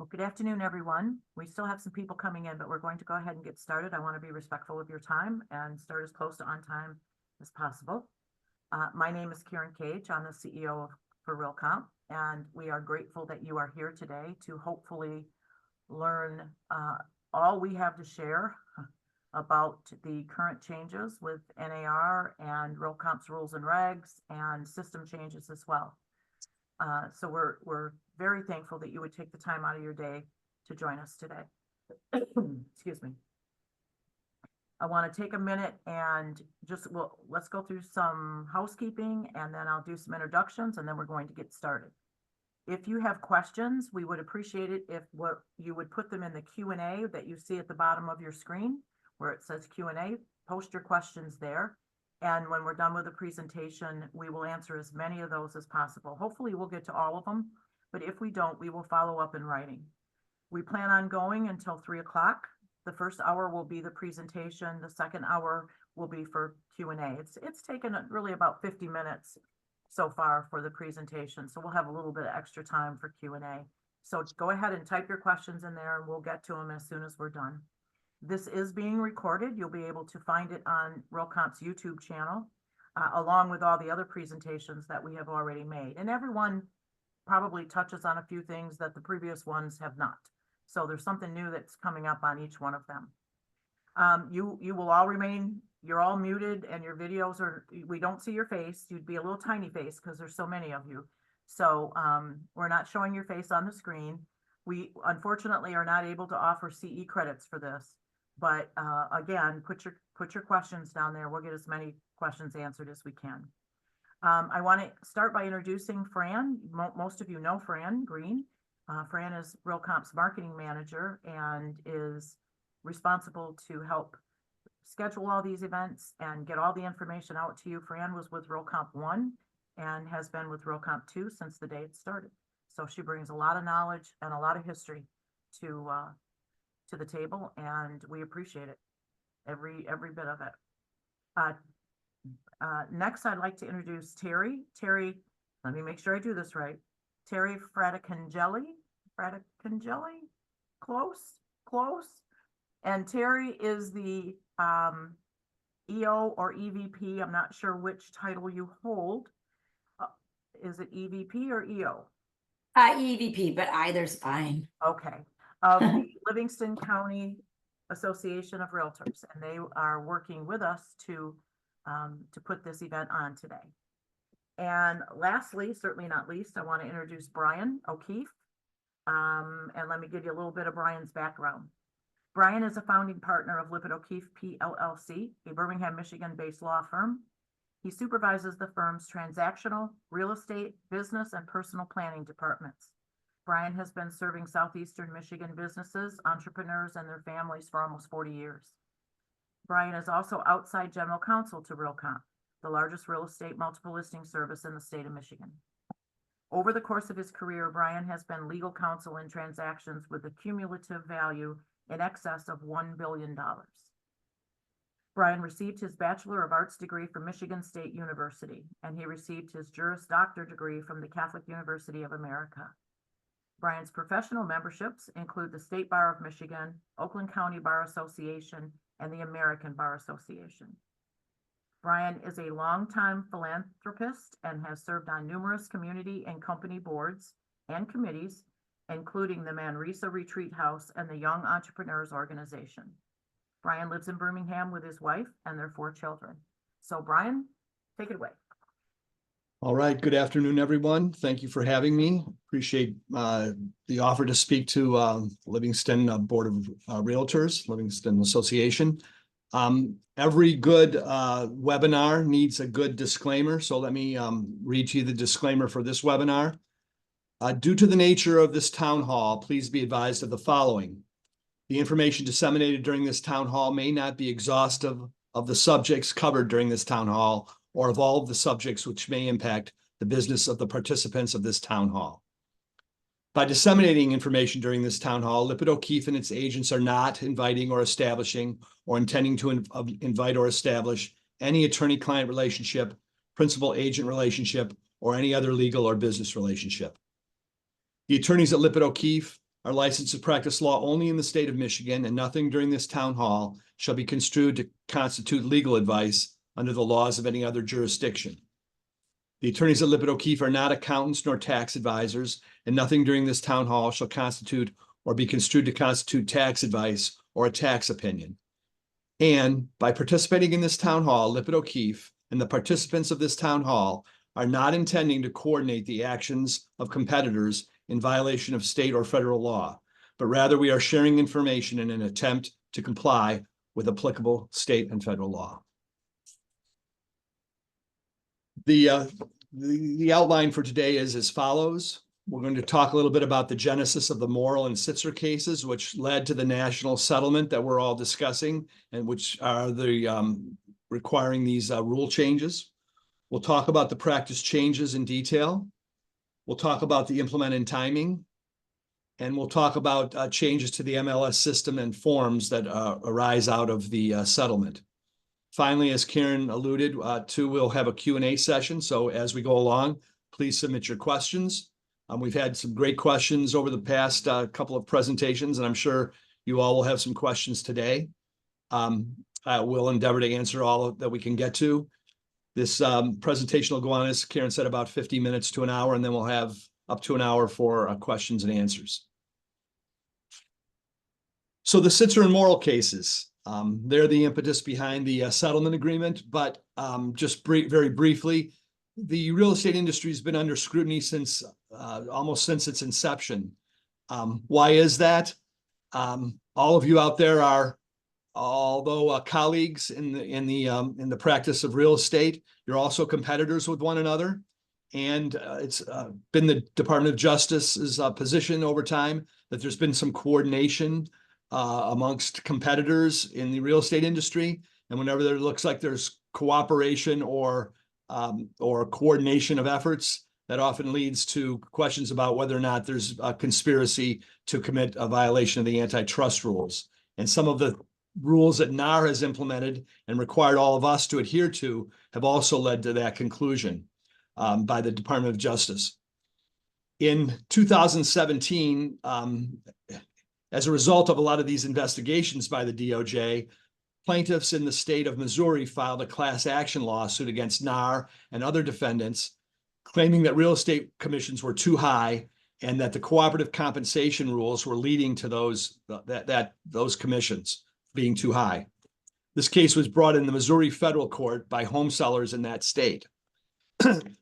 Well, good afternoon, everyone. We still have some people coming in, but we're going to go ahead and get started. I want to be respectful of your time and start as close to on time as possible. My name is Karen Cage. I'm the CEO for RealComp, and we are grateful that you are here today to hopefully learn all we have to share about the current changes with NAR and RealComp's rules and regs and system changes as well. So we're very thankful that you would take the time out of your day to join us today. Excuse me. I want to take a minute and let's go through some housekeeping, and then I'll do some introductions, and then we're going to get started. If you have questions, we would appreciate it if you would put them in the Q&A that you see at the bottom of your screen where it says Q&A. Post your questions there. And when we're done with the presentation, we will answer as many of those as possible. Hopefully we'll get to all of them, but if we don't, we will follow up in writing. We plan on going until 3 o'clock. The first hour will be the presentation. The second hour will be for Q&A. It's taken really about 50 minutes so far for the presentation, so we'll have a little bit of extra time for Q&A. So go ahead and type your questions in there, and we'll get to them as soon as we're done. This is being recorded. You'll be able to find it on RealComp's YouTube channel, along with all the other presentations that we have already made. And everyone probably touches on a few things that the previous ones have not. So there's something new that's coming up on each one of them. You will all remain, you're all muted, and your videos we don't see your face. You'd be a little tiny face because there's so many of you. So we're not showing your face on the screen. We unfortunately are not able to offer CE credits for this. But again, put your questions down there. We'll get as many questions answered as we can. I want to start by introducing Fran. Most of you know Fran Green. Fran is RealComp's marketing manager and is responsible to help schedule all these events and get all the information out to you. Fran was with RealComp 1 and has been with RealComp 2 since the day it started. So she brings a lot of knowledge and a lot of history to the table, and we appreciate it, every bit of it. Next, I'd like to introduce Terry. Terry, let me make sure I do this right. Terry Fraticangelli, close. And Terry is the EO or EVP. I'm not sure which title you hold. Is it EVP or EO? EVP, but either's fine. Okay. Of the Livingston County Association of Realtors, and they are working with us to put this event on today. And lastly, certainly not least, I want to introduce Brian O'Keefe, and let me give you a little bit of Brian's background. Brian is a founding partner of Lippitt O'Keefe PLLC, a Birmingham, Michigan-based law firm. He supervises the firm's transactional, real estate, business, and personal planning departments. Brian has been serving Southeastern Michigan businesses, entrepreneurs, and their families for almost 40 years. Brian is also outside general counsel to RealComp, the largest real estate multiple listing service in the state of Michigan. Over the course of his career, Brian has been legal counsel in transactions with a cumulative value in excess of $1 billion. Brian received his Bachelor of Arts degree from Michigan State University, and he received his Juris Doctor degree from the Catholic University of America. Brian's professional memberships include the State Bar of Michigan, Oakland County Bar Association, and the American Bar Association. Brian is a longtime philanthropist and has served on numerous community and company boards and committees, including the Manresa Retreat House and the Young Entrepreneurs Organization. Brian lives in Birmingham with his wife and their 4 children. So Brian, take it away. All right. Good afternoon, everyone. Thank you for having me. Appreciate the offer to speak to Livingston Board of Realtors, Livingston Association. Every good webinar needs a good disclaimer. So let me read to you the disclaimer for this webinar. Due to the nature of this town hall, please be advised of the following. The information disseminated during this town hall may not be exhaustive of the subjects covered during this town hall or of all of the subjects which may impact the business of the participants of this town hall. By disseminating information during this town hall, Lippitt O'Keefe and its agents are not inviting or establishing or intending to invite or establish any attorney-client relationship, principal-agent relationship, or any other legal or business relationship. The attorneys at Lippitt O'Keefe are licensed to practice law only in the state of Michigan, and nothing during this town hall shall be construed to constitute legal advice under the laws of any other jurisdiction. The attorneys at Lippitt O'Keefe are not accountants nor tax advisors, and nothing during this town hall shall constitute or be construed to constitute tax advice or a tax opinion. And by participating in this town hall, Lippitt O'Keefe and the participants of this town hall are not intending to coordinate the actions of competitors in violation of state or federal law, but rather we are sharing information in an attempt to comply with applicable state and federal law. The outline for today is as follows. We're going to talk a little bit about the genesis of the Morrill and Sitzer cases, which led to the national settlement that we're all discussing, and which are the requiring these rule changes. We'll talk about the practice changes in detail. We'll talk about the implemented timing, and we'll talk about changes to the MLS system and forms that arise out of the settlement. Finally, as Karen alluded to, we'll have a Q&A session. So as we go along, please submit your questions. We've had some great questions over the past couple of presentations, and I'm sure you all will have some questions today. We'll endeavor to answer all that we can get to. This presentation will go on, as Karen said, about 50 minutes to an hour, and then we'll have up to an hour for questions and answers. So the Sitzer and Morrill cases, they're the impetus behind the settlement agreement, but just very briefly, the real estate industry has been under scrutiny since almost since its inception. Why is that? All of you out there are, although colleagues in the practice of real estate, you're also competitors with one another. And it's been the Department of Justice's position over time that there's been some coordination amongst competitors in the real estate industry. And whenever there looks like there's cooperation or coordination of efforts, that often leads to questions about whether or not there's a conspiracy to commit a violation of the antitrust rules. And some of the rules that NAR has implemented and required all of us to adhere to have also led to that conclusion by the Department of Justice. In 2017, as a result of a lot of these investigations by the DOJ, plaintiffs in the state of Missouri filed a class action lawsuit against NAR and other defendants, claiming that real estate commissions were too high and that the cooperative compensation rules were leading to those commissions being too high. This case was brought in the Missouri federal court by home sellers in that state.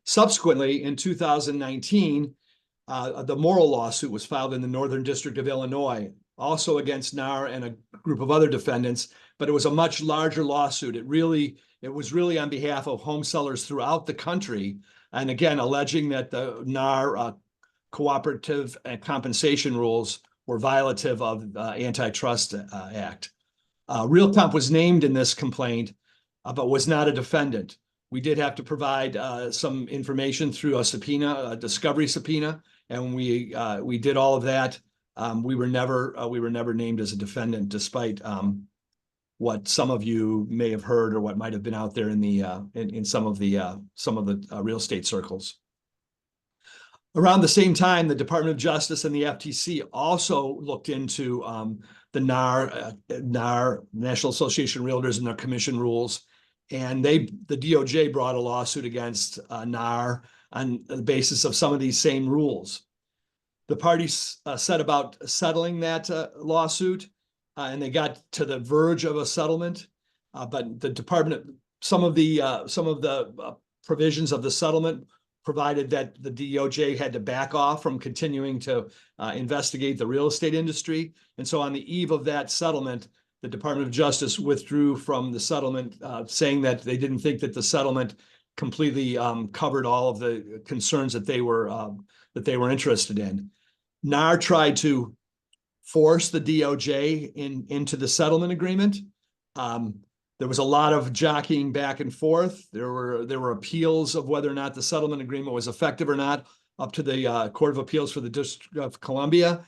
Subsequently, in 2019, the Morrill lawsuit was filed in the Northern District of Illinois, also against NAR and a group of other defendants, but it was a much larger lawsuit. It was really on behalf of home sellers throughout the country, and again, alleging that the NAR cooperative and compensation rules were violative of the Antitrust Act. RealComp was named in this complaint, but was not a defendant. We did have to provide some information through a subpoena, a discovery subpoena, and we did all of that. We were never named as a defendant, despite what some of you may have heard or what might have been out there in some of the real estate circles. Around the same time, the Department of Justice and the FTC also looked into the NAR, National Association of Realtors, and their commission rules. And the DOJ brought a lawsuit against NAR on the basis of some of these same rules. The parties set about settling that lawsuit, and they got to the verge of a settlement. But the department, some of the provisions of the settlement provided that the DOJ had to back off from continuing to investigate the real estate industry. And so on the eve of that settlement, the Department of Justice withdrew from the settlement, saying that they didn't think that the settlement completely covered all of the concerns that they were interested in. NAR tried to force the DOJ into the settlement agreement. There was a lot of jockeying back and forth. There were appeals of whether or not the settlement agreement was effective or not up to the Court of Appeals for the District of Columbia.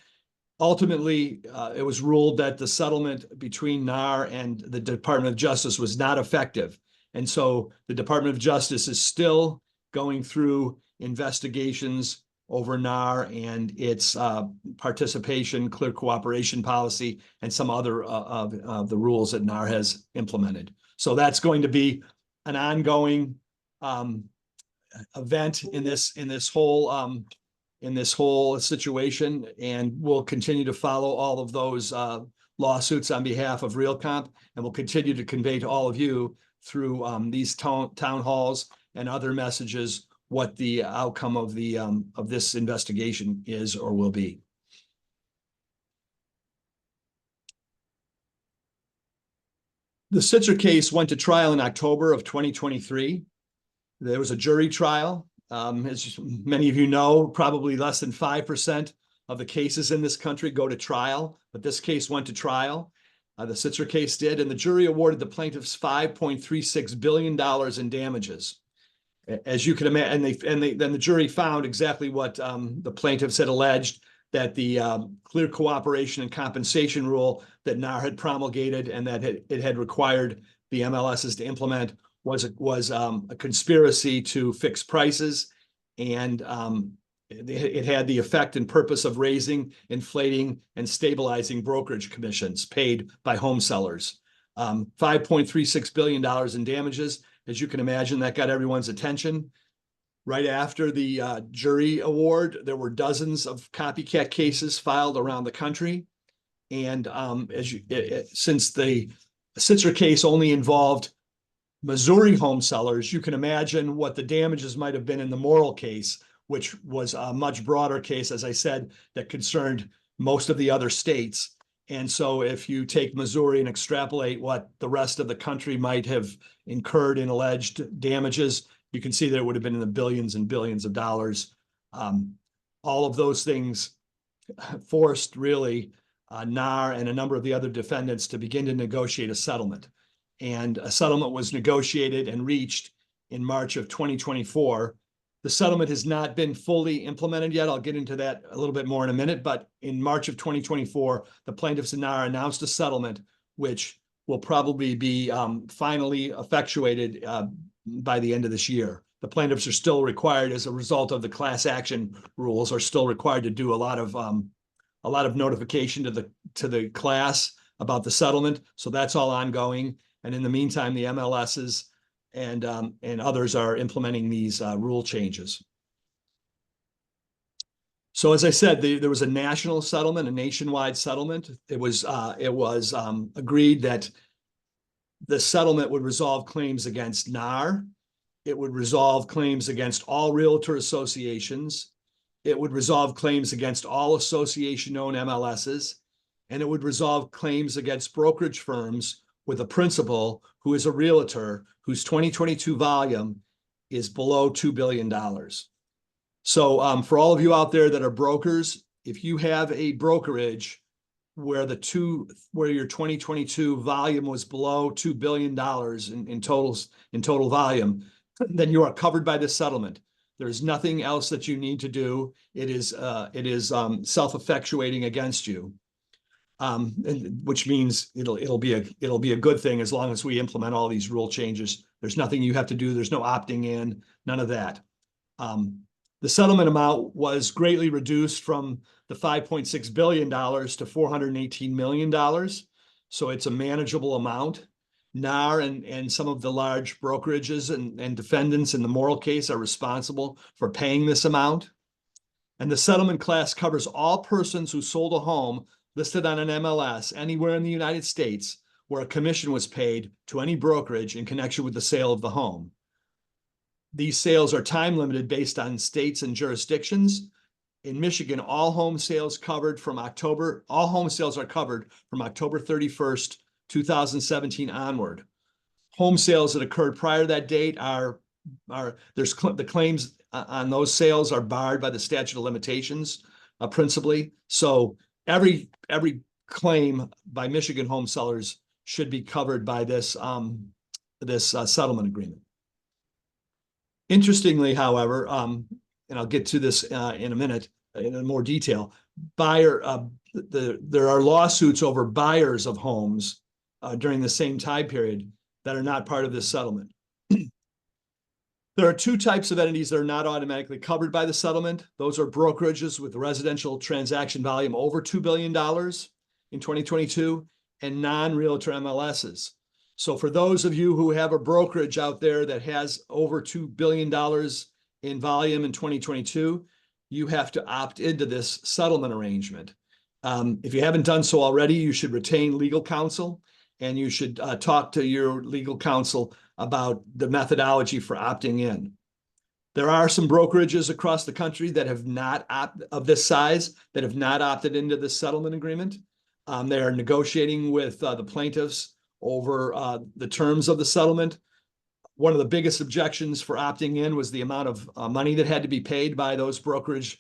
Ultimately, it was ruled that the settlement between NAR and the Department of Justice was not effective. And so the Department of Justice is still going through investigations over NAR and its participation, clear cooperation policy, and some other of the rules that NAR has implemented. So that's going to be an ongoing event in this whole situation, and we'll continue to follow all of those lawsuits on behalf of RealComp, and we'll continue to convey to all of you through these town halls and other messages what the outcome of this investigation is or will be. The Sitzer case went to trial in October of 2023. There was a jury trial. As many of you know, probably less than 5% of the cases in this country go to trial, but this case went to trial. The Sitzer case did, and the jury awarded the plaintiffs $5.36 billion in damages. As you can imagine, then the jury found exactly what the plaintiffs had alleged, that the clear cooperation and compensation rule that NAR had promulgated and that it had required the MLSs to implement was a conspiracy to fix prices, and it had the effect and purpose of raising, inflating, and stabilizing brokerage commissions paid by home sellers. $5.36 billion in damages. As you can imagine, that got everyone's attention. Right after the jury award, there were dozens of copycat cases filed around the country. And since the Sitzer case only involved Missouri home sellers, you can imagine what the damages might have been in the Morrill case, which was a much broader case, as I said, that concerned most of the other states. And so if you take Missouri and extrapolate what the rest of the country might have incurred in alleged damages, you can see that it would have been in the billions and billions of dollars. All of those things forced really NAR and a number of the other defendants to begin to negotiate a settlement. And a settlement was negotiated and reached in March of 2024. The settlement has not been fully implemented yet. I'll get into that a little bit more in a minute, but in March of 2024, the plaintiffs and NAR announced a settlement, which will probably be finally effectuated by the end of this year. The plaintiffs are still required, as a result of the class action rules, are still required to do a lot of notification to the class about the settlement. So that's all ongoing. And in the meantime, the MLSs and others are implementing these rule changes. So as I said, there was a national settlement, a nationwide settlement. It was agreed that the settlement would resolve claims against NAR. It would resolve claims against all realtor associations. It would resolve claims against all association-owned MLSs. And it would resolve claims against brokerage firms with a principal who is a realtor whose 2022 volume is below $2 billion. So for all of you out there that are brokers, if you have a brokerage where your 2022 volume was below $2 billion in total volume, then you are covered by this settlement. There's nothing else that you need to do. It is self-effectuating against you. Which means it'll be a good thing as long as we implement all these rule changes. There's nothing you have to do. There's no opting in, none of that. The settlement amount was greatly reduced from the $5.6 billion to $418 million. So it's a manageable amount. NAR and some of the large brokerages and defendants in the Morrill case are responsible for paying this amount. And the settlement class covers all persons who sold a home listed on an MLS anywhere in the United States where a commission was paid to any brokerage in connection with the sale of the home. These sales are time limited based on states and jurisdictions. In Michigan, all home sales are covered from October 31st, 2017 onward. Home sales that occurred prior to that date the claims on those sales are barred by the statute of limitations, principally. So every claim by Michigan home sellers should be covered by this settlement agreement. Interestingly, however, and I'll get to this in a minute in more detail, there are lawsuits over buyers of homes during the same time period that are not part of this settlement. There are two types of entities that are not automatically covered by the settlement. Those are brokerages with residential transaction volume over $2 billion in 2022 and non-realtor MLSs. So for those of you who have a brokerage out there that has over $2 billion in volume in 2022, you have to opt into this settlement arrangement. If you haven't done so already, you should retain legal counsel, and you should talk to your legal counsel about the methodology for opting in. There are some brokerages across the country that have not of this size that have not opted into this settlement agreement. They are negotiating with the plaintiffs over the terms of the settlement. One of the biggest objections for opting in was the amount of money that had to be paid by those brokerages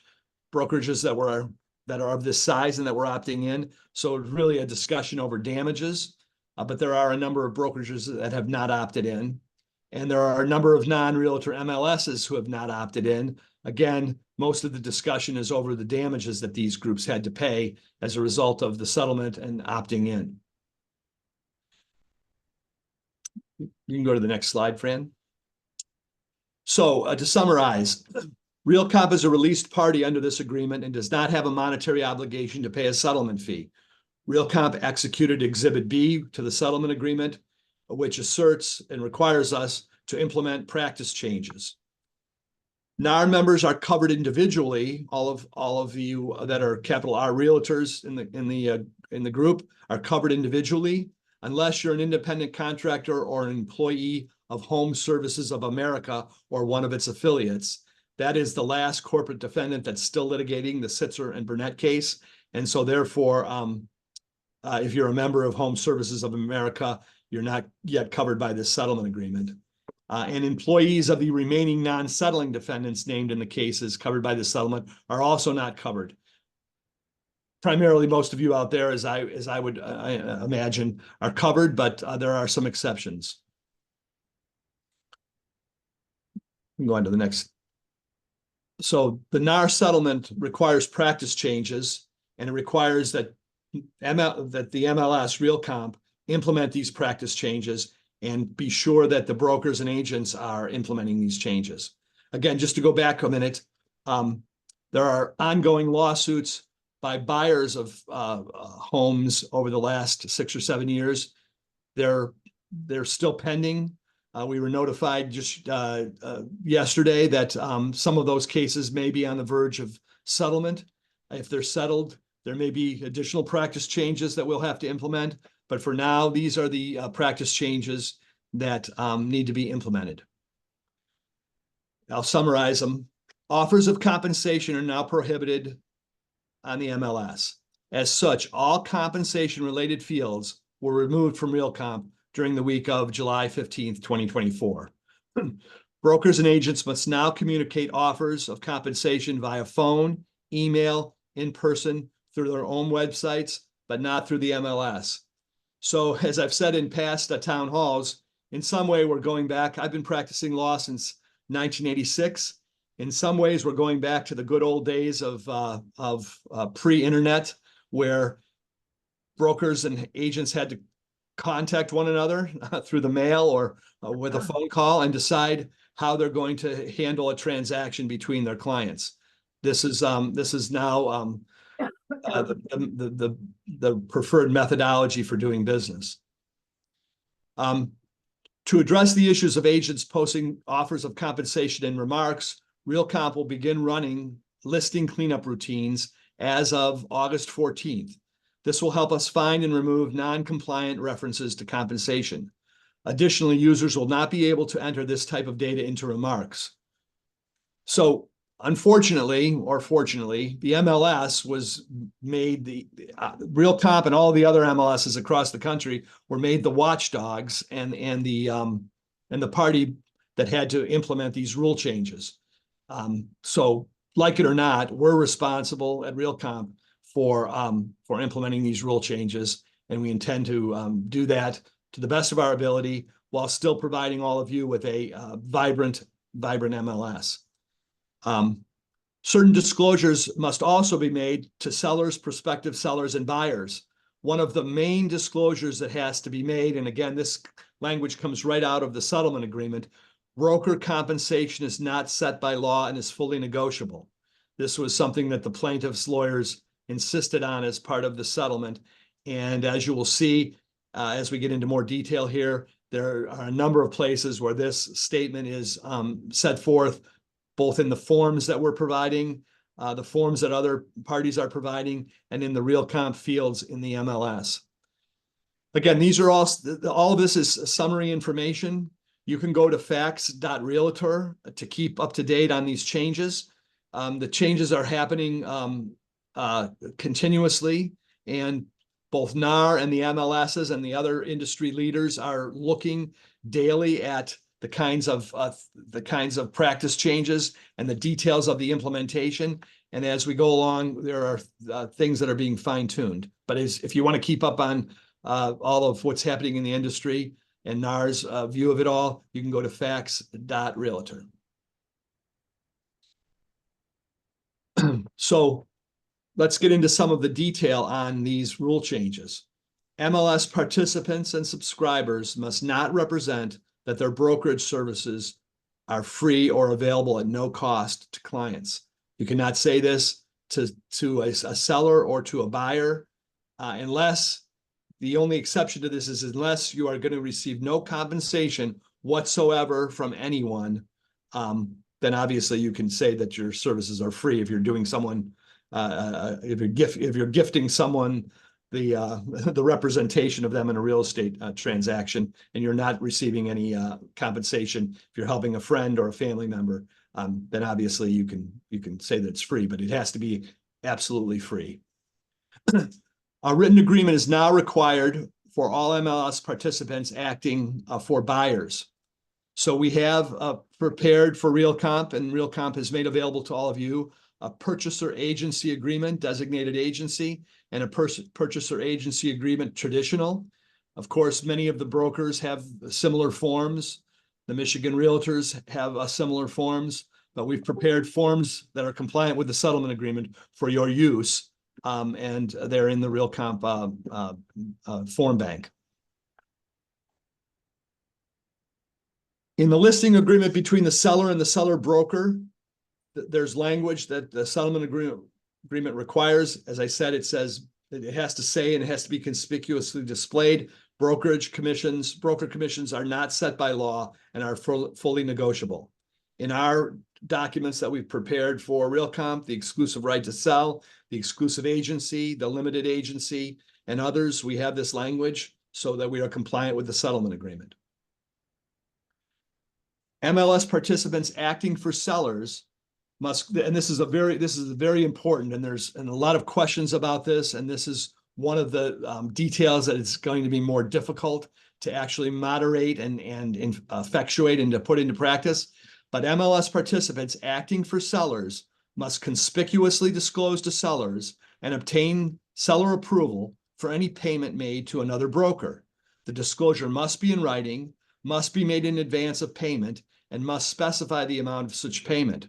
that are of this size and that were opting in. So it's really a discussion over damages. But there are a number of brokerages that have not opted in. And there are a number of non-realtor MLSs who have not opted in. Again, most of the discussion is over the damages that these groups had to pay as a result of the settlement and opting in. You can go to the next slide, Fran. So to summarize, RealComp is a released party under this agreement and does not have a monetary obligation to pay a settlement fee. RealComp executed Exhibit B to the settlement agreement, which asserts and requires us to implement practice changes. NAR members are covered individually. All of you that are capital R realtors in the group are covered individually, unless you're an independent contractor or an employee of Home Services of America or one of its affiliates. That is the last corporate defendant that's still litigating the Sitzer and Burnett case, and so therefore, if you're a member of Home Services of America, you're not yet covered by this settlement agreement. And employees of the remaining non-settling defendants named in the cases covered by the settlement are also not covered. Primarily, most of you out there, as I would imagine, are covered, but there are some exceptions. We can go on to the next. So the NAR settlement requires practice changes, and it requires that the MLS, RealComp, implement these practice changes and be sure that the brokers and agents are implementing these changes. Again, just to go back a minute, there are ongoing lawsuits by buyers of homes over the last 6 or 7 years. They're still pending. We were notified just yesterday that some of those cases may be on the verge of settlement. If they're settled, there may be additional practice changes that we'll have to implement, but for now, these are the practice changes that need to be implemented. I'll summarize them. Offers of compensation are now prohibited on the MLS. As such, all compensation-related fields were removed from RealComp during the week of July 15th, 2024. Brokers and agents must now communicate offers of compensation via phone, email, in person, through their own websites, but not through the MLS. So as I've said in past town halls, in some way we're going back. I've been practicing law since 1986. In some ways, we're going back to the good old days of pre-internet, where brokers and agents had to contact one another through the mail or with a phone call and decide how they're going to handle a transaction between their clients. This is now the preferred methodology for doing business. To address the issues of agents posting offers of compensation and remarks, RealComp will begin running listing cleanup routines as of August 14th. This will help us find and remove non-compliant references to compensation. Additionally, users will not be able to enter this type of data into remarks. So unfortunately, or fortunately, the MLS was made RealComp and all the other MLSs across the country were made the watchdogs and the party that had to implement these rule changes. So like it or not, we're responsible at RealComp for implementing these rule changes, and we intend to do that to the best of our ability while still providing all of you with a vibrant MLS. Certain disclosures must also be made to sellers, prospective sellers, and buyers. One of the main disclosures that has to be made, and again, this language comes right out of the settlement agreement, broker compensation is not set by law and is fully negotiable. This was something that the plaintiff's lawyers insisted on as part of the settlement. And as you will see, as we get into more detail here, there are a number of places where this statement is set forth, both in the forms that we're providing, the forms that other parties are providing, and in the real comp fields in the MLS. Again, these are all of this is summary information. You can go to facts.realtor to keep up to date on these changes. The changes are happening continuously, and both NAR and the MLSs and the other industry leaders are looking daily at the kinds of practice changes and the details of the implementation. And as we go along, there are things that are being fine-tuned. But if you want to keep up on all of what's happening in the industry and NAR's view of it all, you can go to facts.realtor. So let's get into some of the detail on these rule changes. MLS participants and subscribers must not represent that their brokerage services are free or available at no cost to clients. You cannot say this to a seller or to a buyer unless the only exception to this is unless you are going to receive no compensation whatsoever from anyone, then obviously you can say that your services are free if you're doing someone, if you're gifting someone the representation of them in a real estate transaction, and you're not receiving any compensation. If you're helping a friend or a family member, then obviously you can say that it's free, but it has to be absolutely free. A written agreement is now required for all MLS participants acting for buyers. So we have prepared for RealComp, and RealComp has made available to all of you a purchaser agency agreement, designated agency, and a purchaser agency agreement traditional. Of course, many of the brokers have similar forms. The Michigan Realtors have similar forms, but we've prepared forms that are compliant with the settlement agreement for your use. And they're in the RealComp form bank. In the listing agreement between the seller and the seller broker, there's language that the settlement agreement requires. As I said, it says it has to say, and it has to be conspicuously displayed. Broker commissions are not set by law and are fully negotiable. In our documents that we've prepared for RealComp, the exclusive right to sell, the exclusive agency, the limited agency, and others, we have this language so that we are compliant with the settlement agreement. MLS participants acting for sellers must, and this is very important, and there's a lot of questions about this, and this is one of the details that it's going to be more difficult to actually moderate and effectuate and to put into practice. But MLS participants acting for sellers must conspicuously disclose to sellers and obtain seller approval for any payment made to another broker. The disclosure must be in writing, must be made in advance of payment, and must specify the amount of such payment.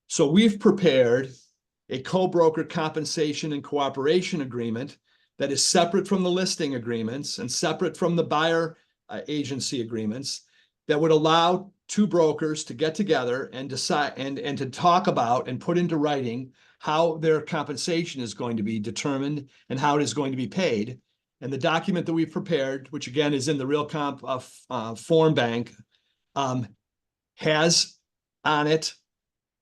So we've prepared a co-broker compensation and cooperation agreement that is separate from the listing agreements and separate from the buyer agency agreements that would allow two brokers to get together and decide and to talk about and put into writing how their compensation is going to be determined and how it is going to be paid. And the document that we've prepared, which again is in the RealComp form bank, has on it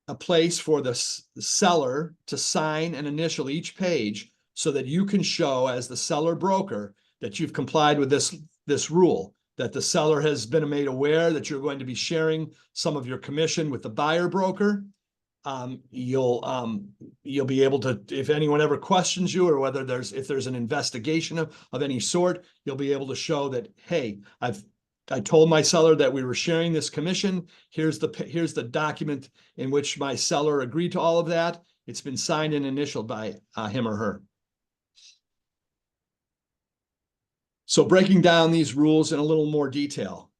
a place for the seller to sign and initial each page so that you can show as the seller broker that you've complied with this rule, that the seller has been made aware that you're going to be sharing some of your commission with the buyer broker. You'll be able to, if anyone ever questions you or if there's an investigation of any sort, you'll be able to show that, hey, I told my seller that we were sharing this commission. Here's the document in which my seller agreed to all of that. It's been signed and initialed by him or her. So breaking down these rules in a little more detail.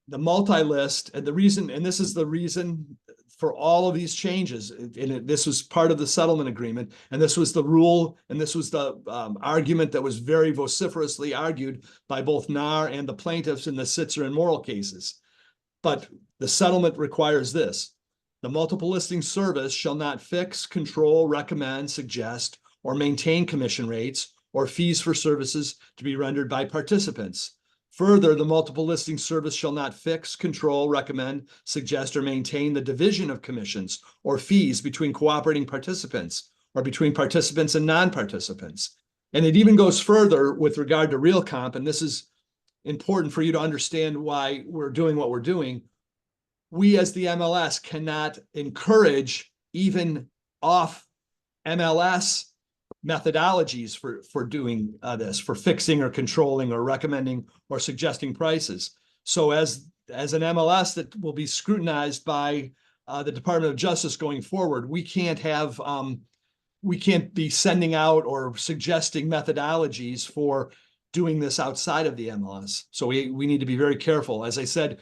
The multi-list, and this is the reason for all of these changes. This was part of the settlement agreement, and this was the rule, and this was the argument that was very vociferously argued by both NAR and the plaintiffs in the Sitzer and Morrill cases. But the settlement requires this. The multiple listing service shall not fix, control, recommend, suggest, or maintain commission rates or fees for services to be rendered by participants. Further, the multiple listing service shall not fix, control, recommend, suggest, or maintain the division of commissions or fees between cooperating participants or between participants and non-participants. And it even goes further with regard to real comp, and this is important for you to understand why we're doing what we're doing. We as the MLS cannot encourage even off MLS methodologies for doing this, for fixing or controlling or recommending or suggesting prices. So as an MLS that will be scrutinized by the Department of Justice going forward, we can't be sending out or suggesting methodologies for doing this outside of the MLS. So we need to be very careful. As I said,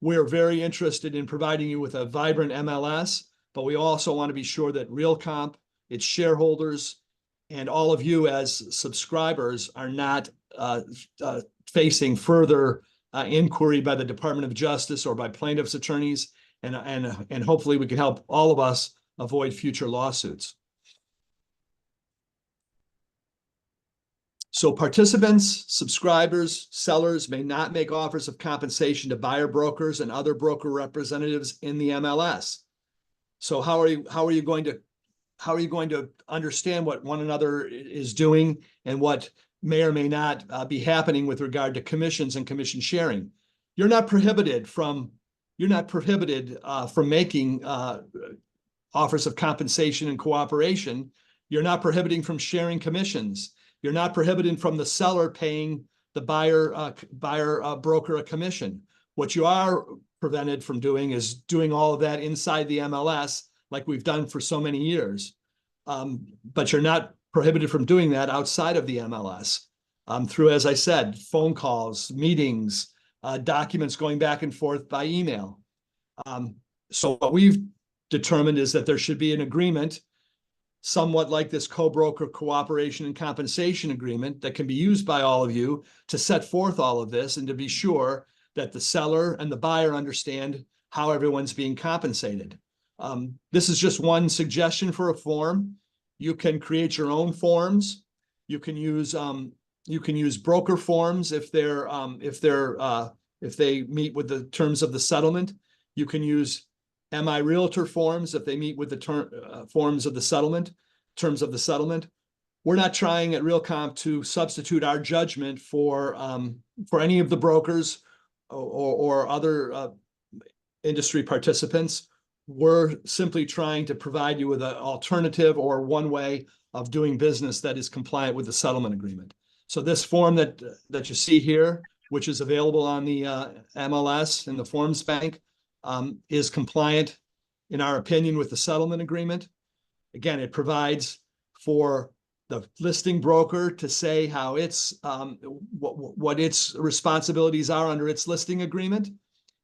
we're very interested in providing you with a vibrant MLS, but we also want to be sure that Real Comp, its shareholders, and all of you as subscribers are not facing further inquiry by the Department of Justice or by plaintiffs' attorneys, and hopefully we can help all of us avoid future lawsuits. So participants, subscribers, sellers may not make offers of compensation to buyer brokers and other broker representatives in the MLS. So how are you going to understand what one another is doing and what may or may not be happening with regard to commissions and commission sharing? You're not prohibited from making offers of compensation and cooperation. You're not prohibiting from sharing commissions. You're not prohibiting from the seller paying the buyer broker a commission. What you are prevented from doing is doing all of that inside the MLS like we've done for so many years. But you're not prohibited from doing that outside of the MLS through, as I said, phone calls, meetings, documents going back and forth by email. So what we've determined is that there should be an agreement somewhat like this co-broker cooperation and compensation agreement that can be used by all of you to set forth all of this and to be sure that the seller and the buyer understand how everyone's being compensated. This is just one suggestion for a form. You can create your own forms. You can use broker forms if they meet with the terms of the settlement. You can use MI Realtor forms if they meet with the terms of the settlement. We're not trying at RealComp to substitute our judgment for any of the brokers or other industry participants. We're simply trying to provide you with an alternative or one way of doing business that is compliant with the settlement agreement. So this form that you see here, which is available on the MLS in the Forms Bank, is compliant, in our opinion, with the settlement agreement. Again, it provides for the listing broker to say how its what its responsibilities are under its listing agreement.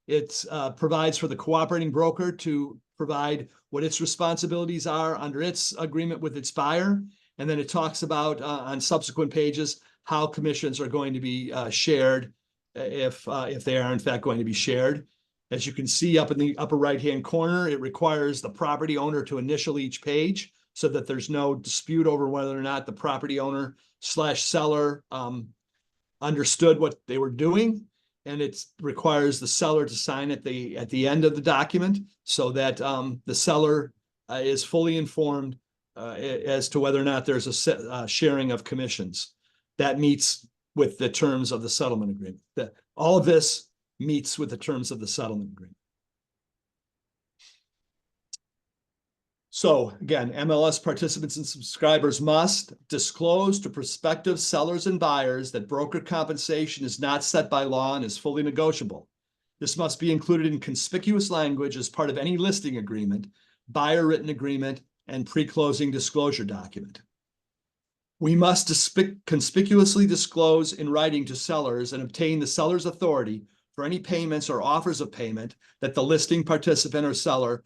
It provides for the cooperating broker to provide what its responsibilities are under its agreement with its buyer. And then it talks about on subsequent pages how commissions are going to be shared if they are in fact going to be shared. As you can see up in the upper right-hand corner, it requires the property owner to initial each page so that there's no dispute over whether or not the property owner / seller understood what they were doing. And it requires the seller to sign at the end of the document so that the seller is fully informed as to whether or not there's a sharing of commissions. That meets with the terms of the settlement agreement. All of this meets with the terms of the settlement agreement. So again, MLS participants and subscribers must disclose to prospective sellers and buyers that broker compensation is not set by law and is fully negotiable. This must be included in conspicuous language as part of any listing agreement, buyer written agreement, and pre-closing disclosure document. We must conspicuously disclose in writing to sellers and obtain the seller's authority for any payments or offers of payment that the listing participant or seller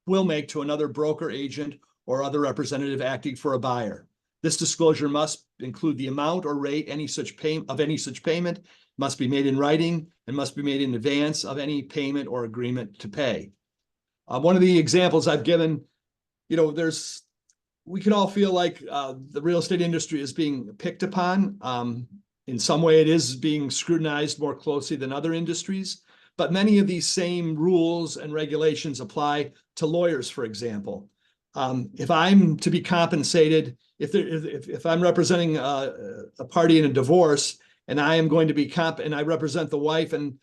will make to another broker, agent, or other representative acting for a buyer. This disclosure must include the amount or rate of any such payment must be made in writing and must be made in advance of any payment or agreement to pay. One of the examples I've given, we can all feel like the real estate industry is being picked upon. In some way, it is being scrutinized more closely than other industries, but many of these same rules and regulations apply to lawyers, for example. If I'm to be compensated, if I'm representing a party in a divorce and I am going to be and I represent the wife and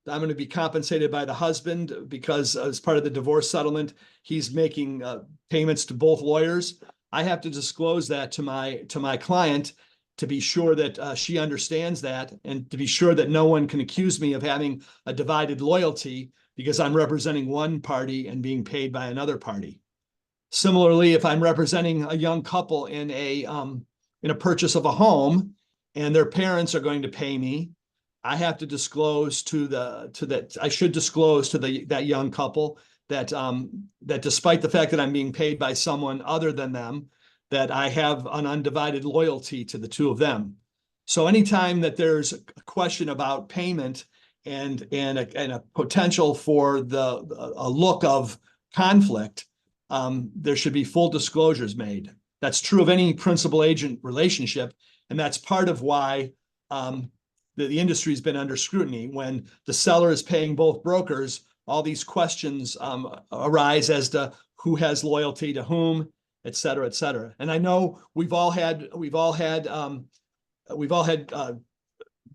I'm going to be compensated by the husband because as part of the divorce settlement, he's making payments to both lawyers. I have to disclose that to my client to be sure that she understands that and to be sure that no one can accuse me of having a divided loyalty because I'm representing one party and being paid by another party. Similarly, if I'm representing a young couple in a purchase of a home and their parents are going to pay me, I have to disclose I should disclose to that young couple that despite the fact that I'm being paid by someone other than them, that I have an undivided loyalty to the two of them. So anytime that there's a question about payment and a potential for a look of conflict, there should be full disclosures made. That's true of any principal agent relationship, and that's part of why the industry has been under scrutiny. When the seller is paying both brokers, all these questions arise as to who has loyalty to whom, et cetera, et cetera. And I know we've all had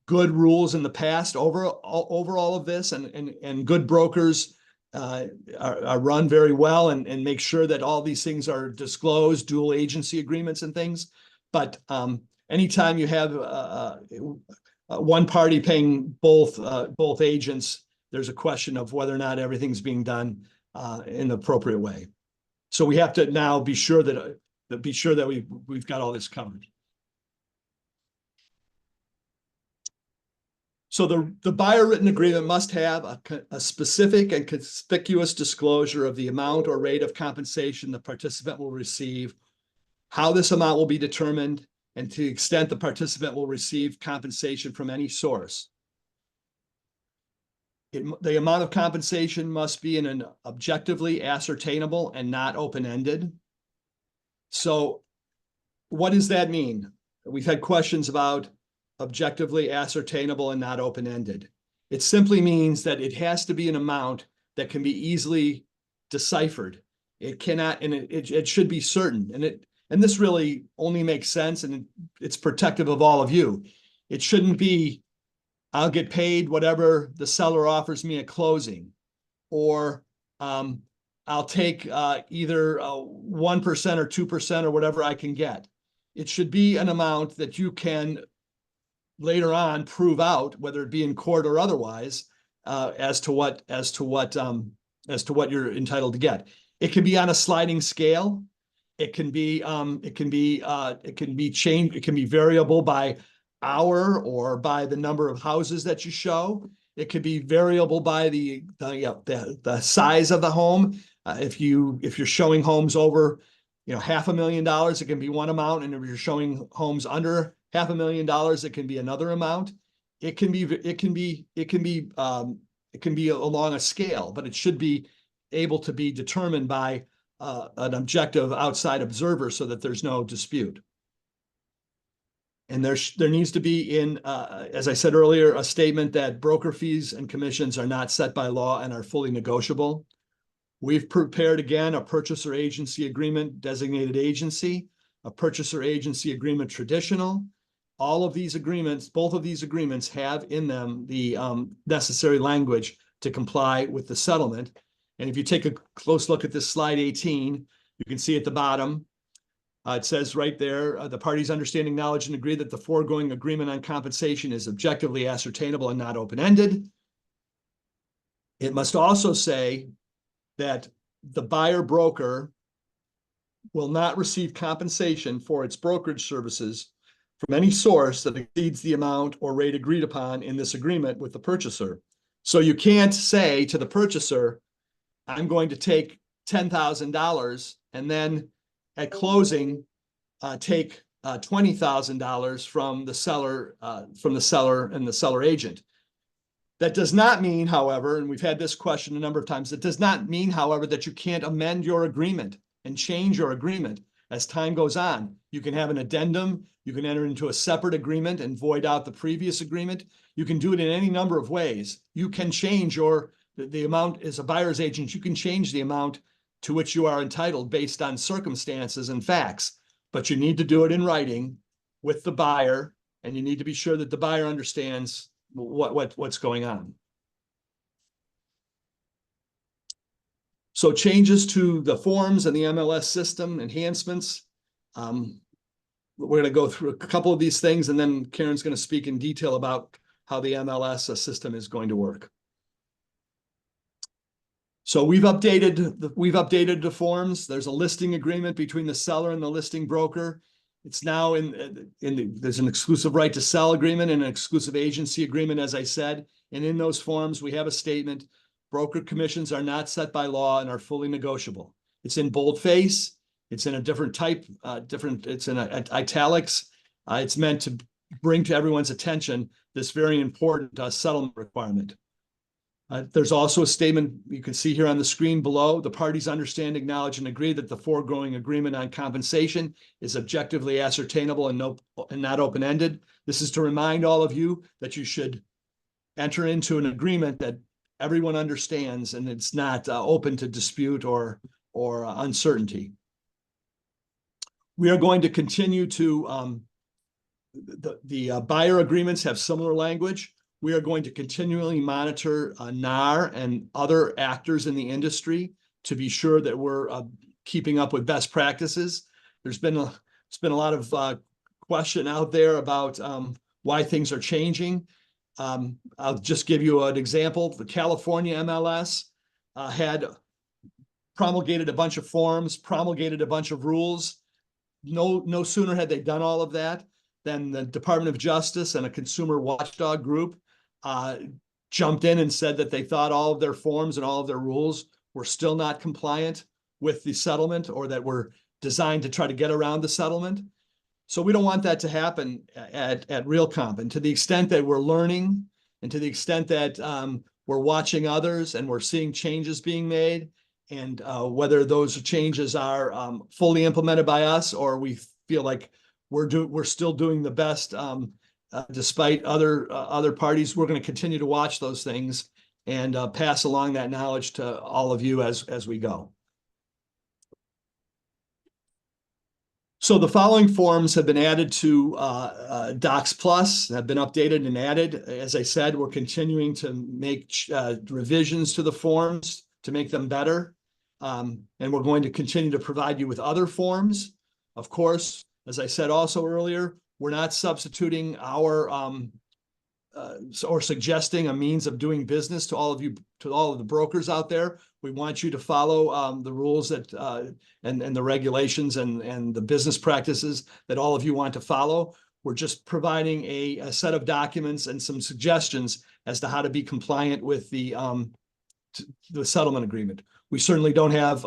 good rules in the past over all of this, and good brokers are run very well and make sure that all these things are disclosed, dual agency agreements and things. But anytime you have one party paying both agents, there's a question of whether or not everything's being done in the appropriate way. So we have to now be sure that we've got all this covered. So the buyer written agreement must have a specific and conspicuous disclosure of the amount or rate of compensation the participant will receive, how this amount will be determined, and to the extent the participant will receive compensation from any source. The amount of compensation must be in an objectively ascertainable and not open-ended. So what does that mean? We've had questions about objectively ascertainable and not open-ended. It simply means that it has to be an amount that can be easily deciphered. It cannot, and it should be certain. And this really only makes sense, and it's protective of all of you. It shouldn't be, I'll get paid whatever the seller offers me at closing, or I'll take either 1% or 2% or whatever I can get. It should be an amount that you can later on prove out, whether it be in court or otherwise, as to what you're entitled to get. It can be on a sliding scale. It can be changed. It can be variable by hour or by the number of houses that you show. It could be variable by the size of the home. If you're showing homes over $500,000, it can be one amount, and if you're showing homes under $500,000, it can be another amount. It can be along a scale, but it should be able to be determined by an objective outside observer so that there's no dispute. And there needs to be as I said earlier, a statement that broker fees and commissions are not set by law and are fully negotiable. We've prepared, again, a purchaser agency agreement designated agency, a purchaser agency agreement traditional. All of these agreements, both of these agreements have in them the necessary language to comply with the settlement. And if you take a close look at this slide 18, you can see at the bottom, it says right there, the parties understand, acknowledge, and agree that the foregoing agreement on compensation is objectively ascertainable and not open-ended. It must also say that the buyer broker will not receive compensation for its brokerage services from any source that exceeds the amount or rate agreed upon in this agreement with the purchaser. So you can't say to the purchaser, I'm going to take $10,000 and then at closing take $20,000 from the seller and the seller agent. That does not mean, however, and we've had this question a number of times, it does not mean, however, that you can't amend your agreement and change your agreement as time goes on. You can have an addendum, you can enter into a separate agreement and void out the previous agreement. You can do it in any number of ways. You can change the amount as a buyer's agent, you can change the amount to which you are entitled based on circumstances and facts, but you need to do it in writing with the buyer, and you need to be sure that the buyer understands what's going on. So changes to the forms and the MLS system enhancements. We're going to go through a couple of these things, and then Karen's going to speak in detail about how the MLS system is going to work. So we've updated the forms. There's a listing agreement between the seller and the listing broker. It's now there's an exclusive right to sell agreement and an exclusive agency agreement, as I said. And in those forms, we have a statement: broker commissions are not set by law and are fully negotiable. It's in boldface. It's in a different type, it's in italics. It's meant to bring to everyone's attention this very important settlement requirement. There's also a statement you can see here on the screen below. The parties understand, acknowledge, and agree that the foregoing agreement on compensation is objectively ascertainable and not open-ended. This is to remind all of you that you should enter into an agreement that everyone understands and it's not open to dispute or uncertainty. We are going to continue to, the buyer agreements have similar language. We are going to continually monitor NAR and other actors in the industry to be sure that we're keeping up with best practices. It's been a lot of question out there about why things are changing. I'll just give you an example. The California MLS had promulgated a bunch of forms, promulgated a bunch of rules. No sooner had they done all of that than the Department of Justice and a consumer watchdog group jumped in and said that they thought all of their forms and all of their rules were still not compliant with the settlement, or that were designed to try to get around the settlement. So we don't want that to happen at RealComp. And to the extent that we're learning, and to the extent that we're watching others and we're seeing changes being made, and whether those changes are fully implemented by us, or we feel like we're still doing the best despite other parties, we're going to continue to watch those things and pass along that knowledge to all of you as we go. So the following forms have been added to Docs Plus, have been updated and added. As I said, we're continuing to make revisions to the forms to make them better. And we're going to continue to provide you with other forms. Of course, as I said also earlier, we're not substituting our or suggesting a means of doing business to all of you, to all of the brokers out there. We want you to follow the rules that and the regulations and the business practices that all of you want to follow. We're just providing a set of documents and some suggestions as to how to be compliant with the settlement agreement. We certainly don't have,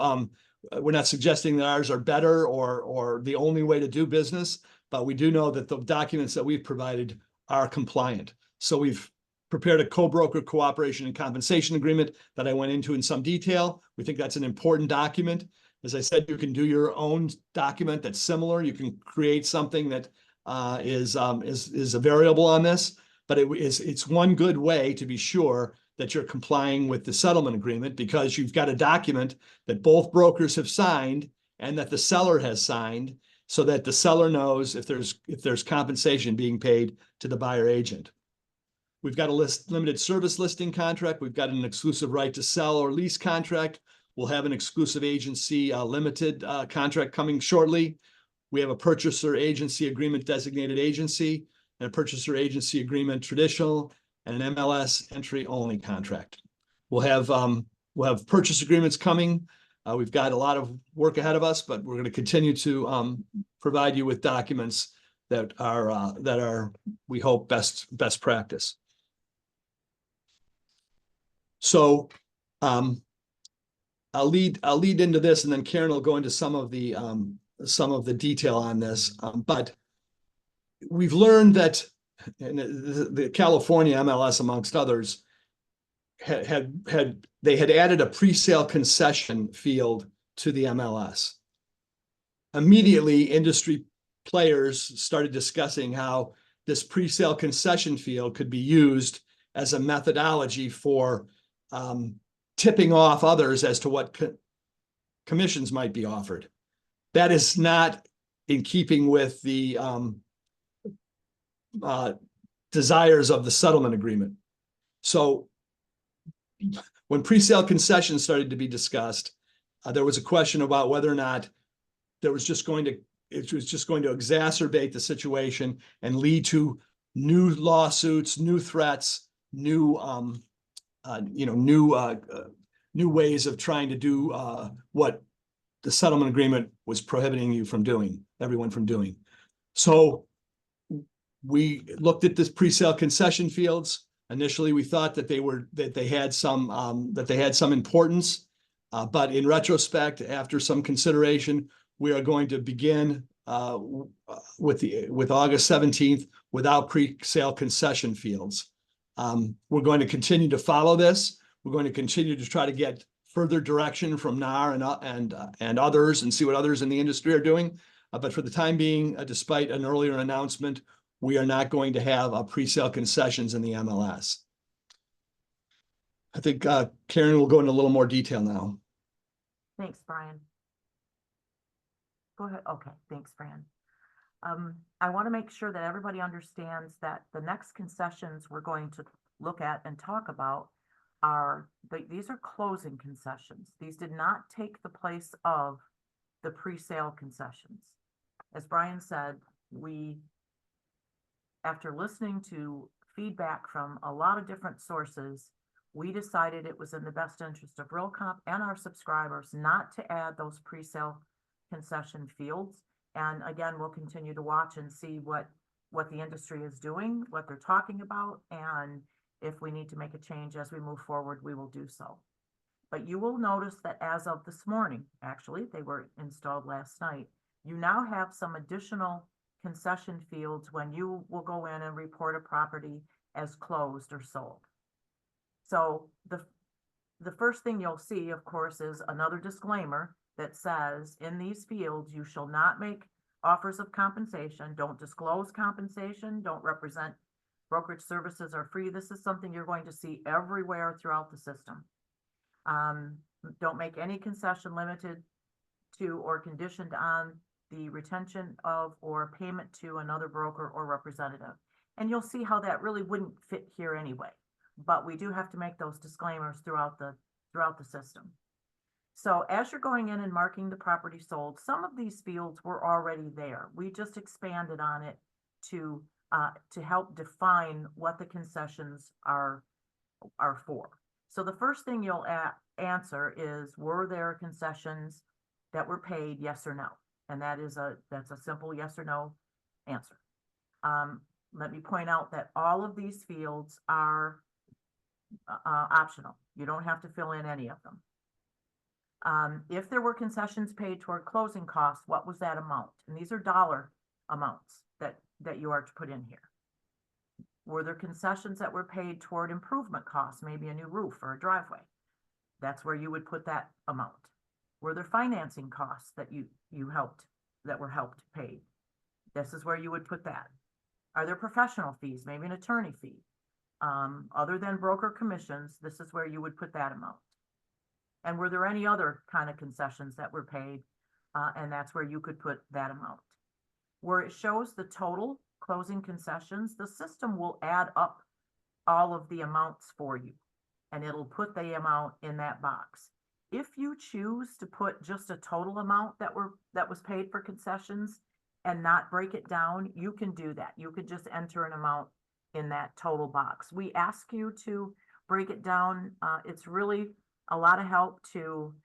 we're not suggesting that ours are better or the only way to do business, but we do know that the documents that we've provided are compliant. So we've prepared a co-broker cooperation and compensation agreement that I went into in some detail. We think that's an important document. As I said, you can do your own document that's similar. You can create something that is a variable on this, but it's one good way to be sure that you're complying with the settlement agreement, because you've got a document that both brokers have signed and that the seller has signed, so that the seller knows if there's compensation being paid to the buyer agent. We've got a limited service listing contract. We've got an exclusive right to sell or lease contract. We'll have an exclusive agency limited contract coming shortly. We have a purchaser agency agreement designated agency, and a purchaser agency agreement traditional, and an MLS entry only contract. We'll have purchase agreements coming. We've got a lot of work ahead of us, but we're going to continue to provide you with documents that are we hope best practice. So I'll lead into this, and then Karen will go into some of the detail on this. But we've learned that the California MLS, amongst others, they had added a pre-sale concession field to the MLS. Immediately, industry players started discussing how this pre-sale concession field could be used as a methodology for tipping off others as to what commissions might be offered. That is not in keeping with the desires of the settlement agreement. So when pre-sale concessions started to be discussed, there was a question about whether or not it was just going to exacerbate the situation and lead to new lawsuits, new threats, new ways of trying to do what the settlement agreement was prohibiting everyone from doing. So we looked at this pre-sale concession fields. Initially, we thought that they had some importance, but in retrospect, after some consideration, we are going to begin with August 17th without pre-sale concession fields. We're going to continue to follow this. We're going to continue to try to get further direction from NAR and others and see what others in the industry are doing. But for the time being, despite an earlier announcement, we are not going to have pre-sale concessions in the MLS. I think Karen will go into a little more detail now. Thanks, Brian. Go ahead. Okay, thanks, Fran. I want to make sure that everybody understands that the next concessions we're going to look at and talk about these are closing concessions. These did not take the place of the pre-sale concessions. As Brian said, after listening to feedback from a lot of different sources, we decided it was in the best interest of RealComp and our subscribers not to add those pre-sale concession fields. And again, we'll continue to watch and see what the industry is doing, what they're talking about, and if we need to make a change as we move forward, we will do so. But you will notice that as of this morning, actually, they were installed last night, you now have some additional concession fields when you will go in and report a property as closed or sold. So the first thing you'll see, of course, is another disclaimer that says in these fields, you shall not make offers of compensation, don't disclose compensation, don't represent brokerage services are free. This is something you're going to see everywhere throughout the system. Don't make any concession limited to or conditioned on the retention of or payment to another broker or representative. And you'll see how that really wouldn't fit here anyway. But we do have to make those disclaimers throughout the system. So as you're going in and marking the property sold, some of these fields were already there. We just expanded on it to help define what the concessions are for. So the first thing you'll answer is, were there concessions that were paid, yes or no? And that's a simple yes or no answer. Let me point out that all of these fields are optional. You don't have to fill in any of them. If there were concessions paid toward closing costs, what was that amount? And these are dollar amounts that you are to put in here. Were there concessions that were paid toward improvement costs, maybe a new roof or a driveway? That's where you would put that amount. Were there financing costs that were helped paid? This is where you would put that. Are there professional fees, maybe an attorney fee? Other than broker commissions, this is where you would put that amount. And were there any other kind of concessions that were paid? And that's where you could put that amount. Where it shows the total closing concessions, the system will add up all of the amounts for you, and it'll put the amount in that box. If you choose to put just a total amount that was paid for concessions and not break it down, you can do that. You could just enter an amount in that total box. We ask you to break it down. It's really a lot of help to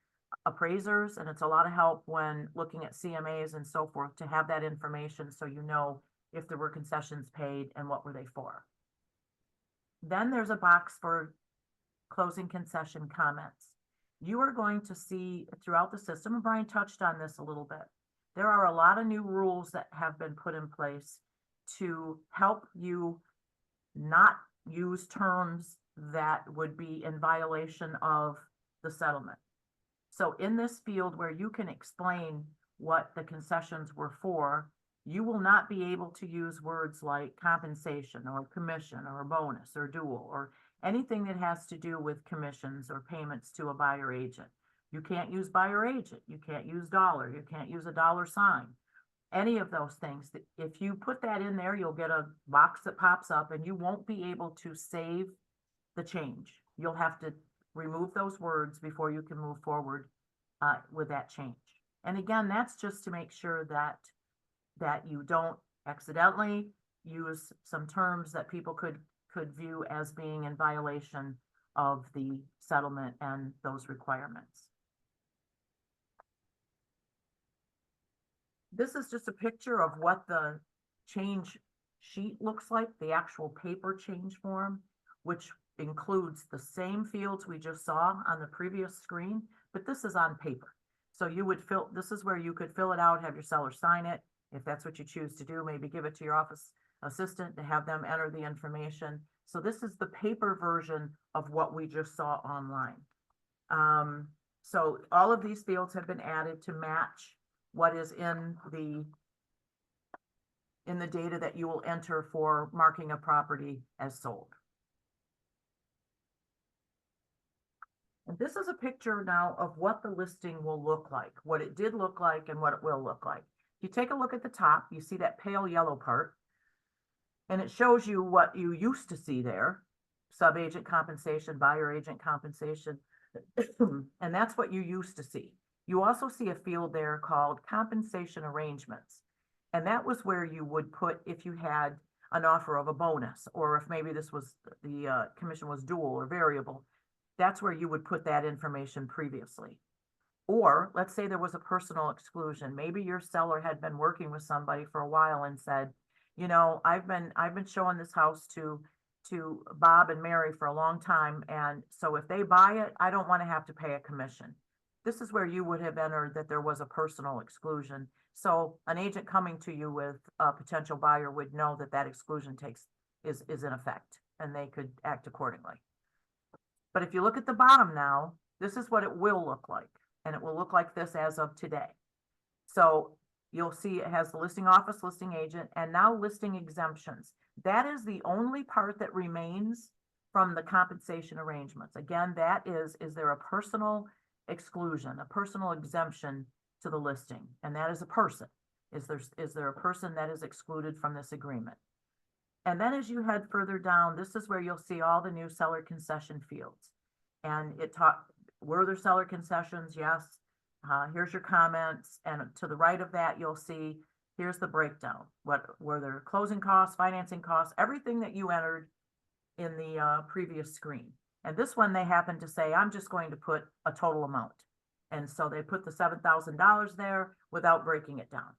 appraisers, and it's a lot of help when looking at CMAs and so forth to have that information so you know if there were concessions paid and what were they for. Then there's a box for closing concession comments. You are going to see throughout the system, and Brian touched on this a little bit, there are a lot of new rules that have been put in place to help you not use terms that would be in violation of the settlement. So in this field where you can explain what the concessions were for, you will not be able to use words like compensation or commission or bonus or dual or anything that has to do with commissions or payments to a buyer agent. You can't use buyer agent. You can't use dollar. You can't use a dollar sign. Any of those things. If you put that in there, you'll get a box that pops up and you won't be able to save the change. You'll have to remove those words before you can move forward with that change. And again, that's just to make sure that you don't accidentally use some terms that people could view as being in violation of the settlement and those requirements. This is just a picture of what the change sheet looks like, the actual paper change form, which includes the same fields we just saw on the previous screen, but this is on paper. So you would this is where you could fill it out, have your seller sign it. If that's what you choose to do, maybe give it to your office assistant to have them enter the information. So this is the paper version of what we just saw online. So all of these fields have been added to match what is in the data that you will enter for marking a property as sold. And this is a picture now of what the listing will look like, what it did look like and what it will look like. If you take a look at the top, you see that pale yellow part, and it shows you what you used to see there, sub-agent compensation, buyer agent compensation, and that's what you used to see. You also see a field there called compensation arrangements. And that was where you would put if you had an offer of a bonus, or if maybe this was the commission was dual or variable, that's where you would put that information previously. Or let's say there was a personal exclusion. Maybe your seller had been working with somebody for a while and said, you know, I've been showing this house to Bob and Mary for a long time. And so if they buy it, I don't want to have to pay a commission. This is where you would have entered that there was a personal exclusion. So an agent coming to you with a potential buyer would know that that exclusion is in effect, and they could act accordingly. But if you look at the bottom now, this is what it will look like. And it will look like this as of today. So you'll see it has the listing office, listing agent, and now listing exemptions. That is the only part that remains from the compensation arrangements. Again, that is there a personal exclusion, a personal exemption to the listing? And that is a person. Is there a person that is excluded from this agreement? And then as you head further down, this is where you'll see all the new seller concession fields. And were there seller concessions? Yes. Here's your comments. And to the right of that, you'll see, here's the breakdown. What were there closing costs, financing costs, everything that you entered in the previous screen. And this one, they happen to say, I'm just going to put a total amount. And so they put the $7,000 there without breaking it down,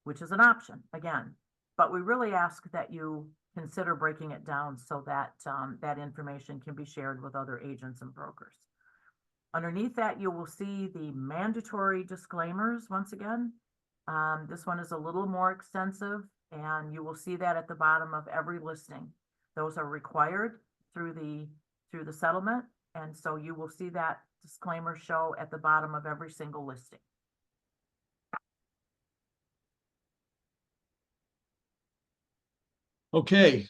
which is an option again. But we really ask that you consider breaking it down so that that information can be shared with other agents and brokers. Underneath that, you will see the mandatory disclaimers once again. This one is a little more extensive, and you will see that at the bottom of every listing. Those are required through the settlement, and so you will see that disclaimer show at the bottom of every single listing. Okay.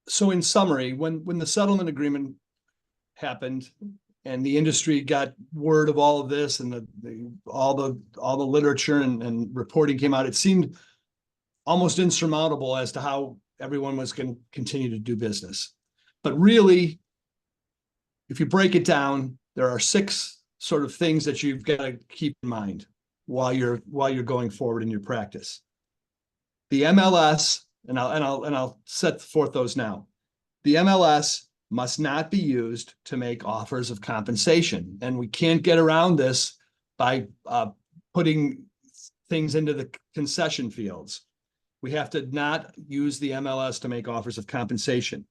So in summary, when the settlement agreement happened and the industry got word of all of this and all the literature and reporting came out, it seemed almost insurmountable as to how everyone was going to continue to do business. But really, if you break it down, there are 6 sort of things that you've got to keep in mind while you're going forward in your practice. The MLS, and I'll set forth those now. The MLS must not be used to make offers of compensation, and we can't get around this by putting things into the concession fields. We have to not use the MLS to make offers of compensation.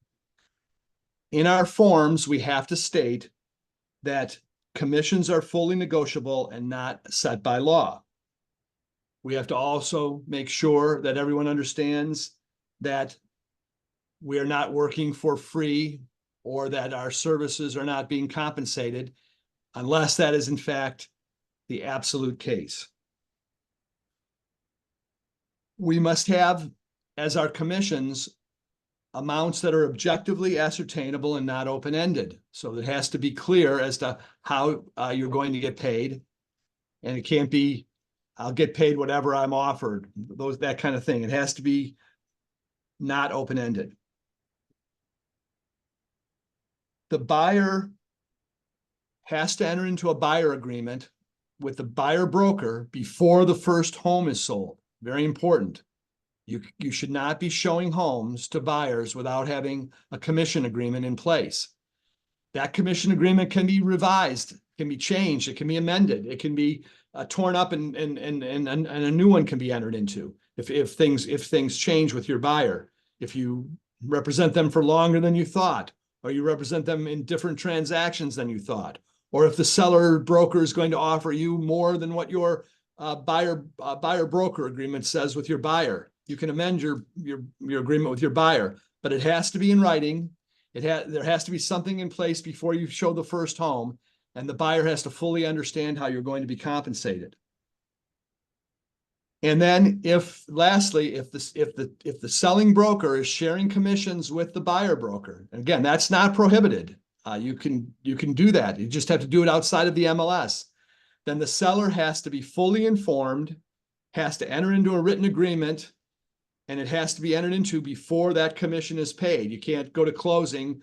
In our forms, we have to state that commissions are fully negotiable and not set by law. We have to also make sure that everyone understands that we are not working for free or that our services are not being compensated unless that is in fact the absolute case. We must have, as our commissions, amounts that are objectively ascertainable and not open-ended. So it has to be clear as to how you're going to get paid. And it can't be, I'll get paid whatever I'm offered, that kind of thing. It has to be not open-ended. The buyer has to enter into a buyer agreement with the buyer broker before the first home is sold. Very important. You should not be showing homes to buyers without having a commission agreement in place. That commission agreement can be revised, can be changed, it can be amended, it can be torn up and a new one can be entered into if things change with your buyer. If you represent them for longer than you thought, or you represent them in different transactions than you thought, or if the seller broker is going to offer you more than what your buyer broker agreement says with your buyer. You can amend your agreement with your buyer, but it has to be in writing. There has to be something in place before you show the first home, and the buyer has to fully understand how you're going to be compensated. And then lastly, if the selling broker is sharing commissions with the buyer broker, and again, that's not prohibited. You can do that. You just have to do it outside of the MLS. Then the seller has to be fully informed, has to enter into a written agreement, and it has to be entered into before that commission is paid. You can't go to closing,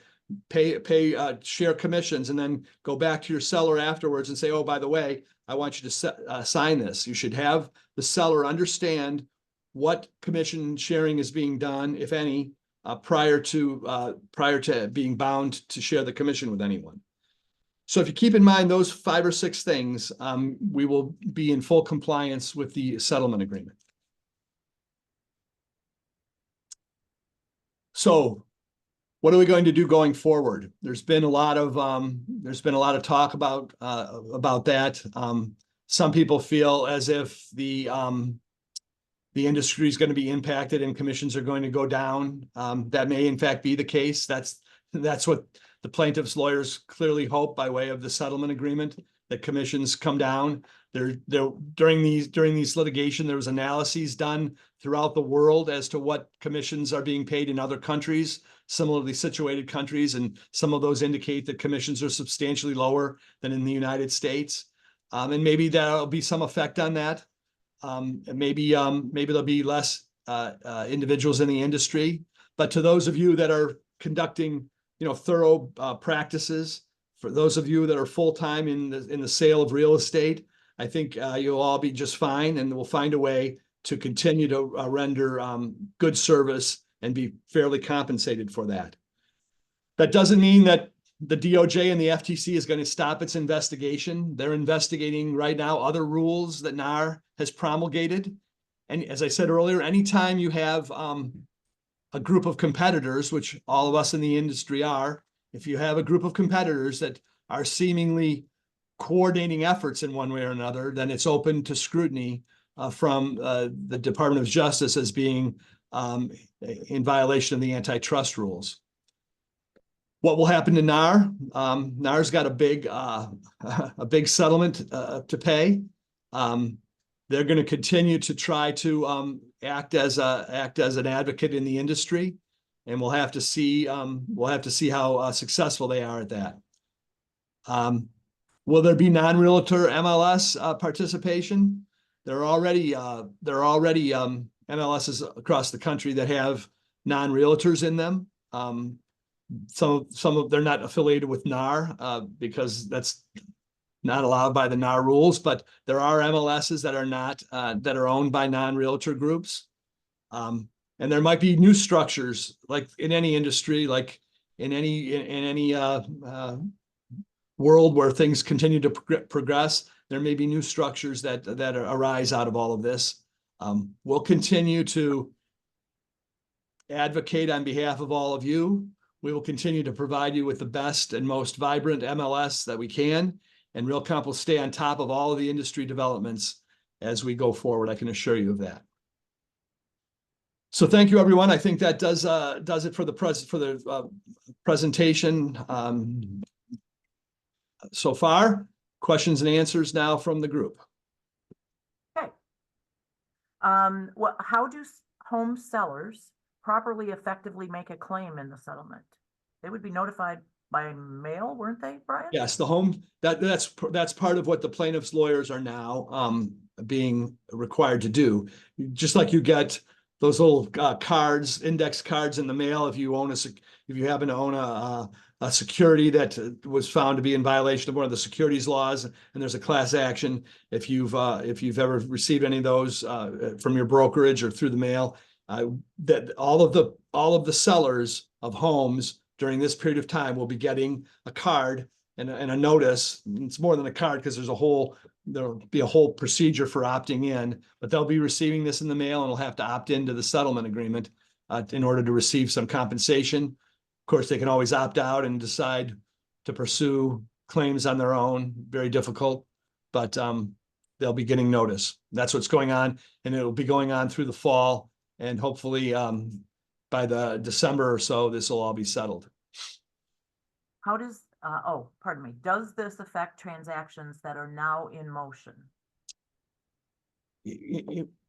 share commissions, and then go back to your seller afterwards and say, oh, by the way, I want you to sign this. You should have the seller understand what commission sharing is being done, if any, prior to being bound to share the commission with anyone. So if you keep in mind those 5 or 6 things, we will be in full compliance with the settlement agreement. So what are we going to do going forward? There's been a lot of talk about that. Some people feel as if the industry is going to be impacted and commissions are going to go down. That may in fact be the case. That's what the plaintiff's lawyers clearly hope by way of the settlement agreement, that commissions come down. During these litigation, there was analyses done throughout the world as to what commissions are being paid in other countries, similarly situated countries, and some of those indicate that commissions are substantially lower than in the United States. And maybe there'll be some effect on that. Maybe there'll be less individuals in the industry. But to those of you that are conducting, thorough practices, for those of you that are full-time in the sale of real estate, I think you'll all be just fine, and we'll find a way to continue to render good service and be fairly compensated for that. That doesn't mean that the DOJ and the FTC is going to stop its investigation. They're investigating right now other rules that NAR has promulgated. And as I said earlier, anytime you have a group of competitors, which all of us in the industry are, if you have a group of competitors that are seemingly coordinating efforts in one way or another, then it's open to scrutiny from the Department of Justice as being in violation of the antitrust rules. What will happen to NAR? NAR's got a big settlement to pay. They're going to continue to try to act as an advocate in the industry, and we'll have to see how successful they are at that. Will there be non-realtor MLS participation? There are already MLSs across the country that have non-realtors in them. Some of they're not affiliated with NAR because that's not allowed by the NAR rules, but there are MLSs that are not that are owned by non-realtor groups. And there might be new structures, like in any industry, like in any world where things continue to progress. There may be new structures that arise out of all of this. We'll continue to advocate on behalf of all of you. We will continue to provide you with the best and most vibrant MLS that we can, and RealComp will stay on top of all of the industry developments as we go forward. I can assure you of that. So thank you, everyone. I think that does it for the presentation so far. Questions and answers now from the group. Okay. How do home sellers properly effectively make a claim in the settlement? They would be notified by mail, weren't they, Brian? Yes, that's part of what the plaintiff's lawyers are now being required to do. Just like you get those little cards, index cards in the mail if you happen to own a security that was found to be in violation of one of the securities laws, and there's a class action. If you've ever received any of those from your brokerage or through the mail, that all of the sellers of homes during this period of time will be getting a card and a notice. It's more than a card because there'll be a whole procedure for opting in, but they'll be receiving this in the mail and will have to opt into the settlement agreement in order to receive some compensation. Of course, they can always opt out and decide to pursue claims on their own. Very difficult, but they'll be getting notice. That's what's going on, and it'll be going on through the fall, and hopefully by the December or so, this will all be settled. How does, pardon me, does this affect transactions that are now in motion?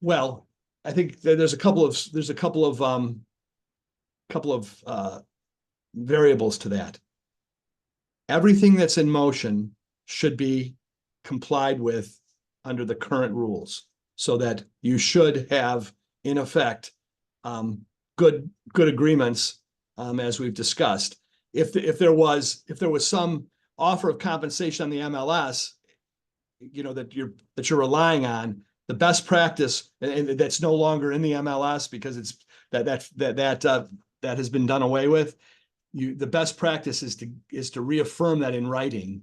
Well, I think that there's a couple of variables to that. Everything that's in motion should be complied with under the current rules, so that you should have, in effect, good agreements, as we've discussed. If there was some offer of compensation on the MLS, that you're relying on, the best practice, and that's no longer in the MLS because it's that has been done away with. The best practice is to reaffirm that in writing,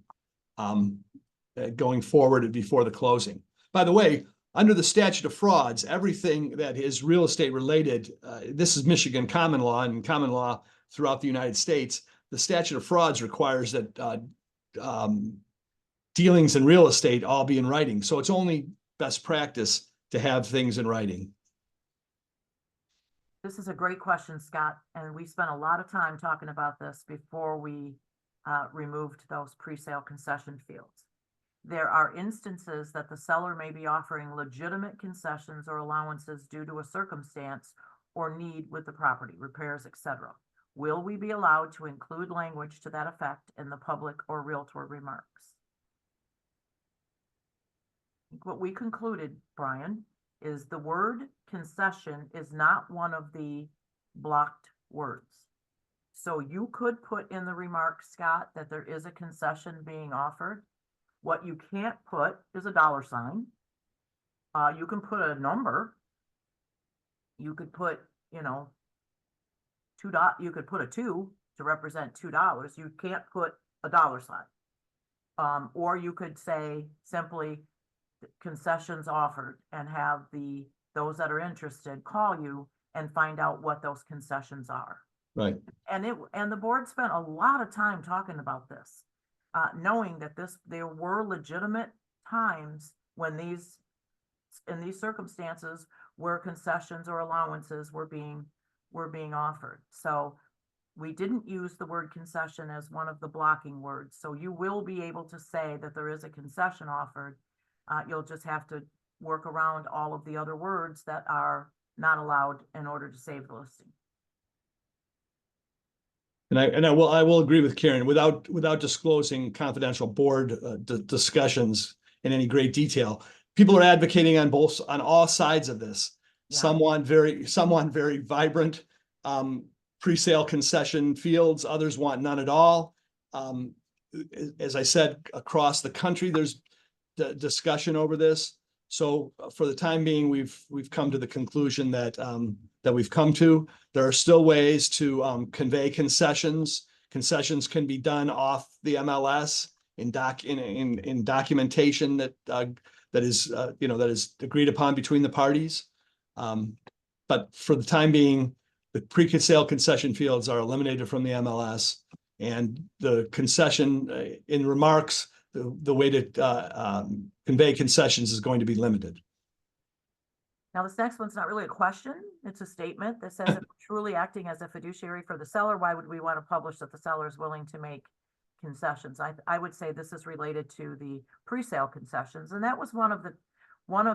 going forward and before the closing. By the way, under the statute of frauds, everything that is real estate related, this is Michigan common law, and common law throughout the United States, the statute of frauds requires that dealings in real estate all be in writing. So it's only best practice to have things in writing. This is a great question, Scott, and we spent a lot of time talking about this before we removed those pre-sale concession fields. There are instances that the seller may be offering legitimate concessions or allowances due to a circumstance or need with the property, repairs, etc. Will we be allowed to include language to that effect in the public or realtor remarks? What we concluded, Brian, is the word concession is not one of the blocked words. So you could put in the remarks, Scott, that there is a concession being offered. What you can't put is a dollar sign. You can put a number. You could put, you could put a 2 to represent $2. You can't put a dollar sign. Or you could say simply concessions offered and have those that are interested call you and find out what those concessions are. Right. And the board spent a lot of time talking about this. Knowing that there were legitimate times when in these circumstances where concessions or allowances were being offered. So we didn't use the word concession as one of the blocking words. So you will be able to say that there is a concession offered. You'll just have to work around all of the other words that are not allowed in order to save the listing. And I will agree with Karen, without disclosing confidential board discussions in any great detail. People are advocating on all sides of this. Yeah. Some want very vibrant pre-sale concession fields. Others want none at all. As I said, across the country, there's discussion over this. So for the time being, we've come to the conclusion that we've come to. There are still ways to convey concessions. Concessions can be done off the MLS in documentation that is agreed upon between the parties. But for the time being, the pre-sale concession fields are eliminated from the MLS, and the concession in remarks, the way to convey concessions is going to be limited. Now, this next one's not really a question, it's a statement that says, if we're truly acting as a fiduciary for the seller, why would we want to publish that the seller is willing to make concessions? I would say this is related to the pre-sale concessions, and that was one of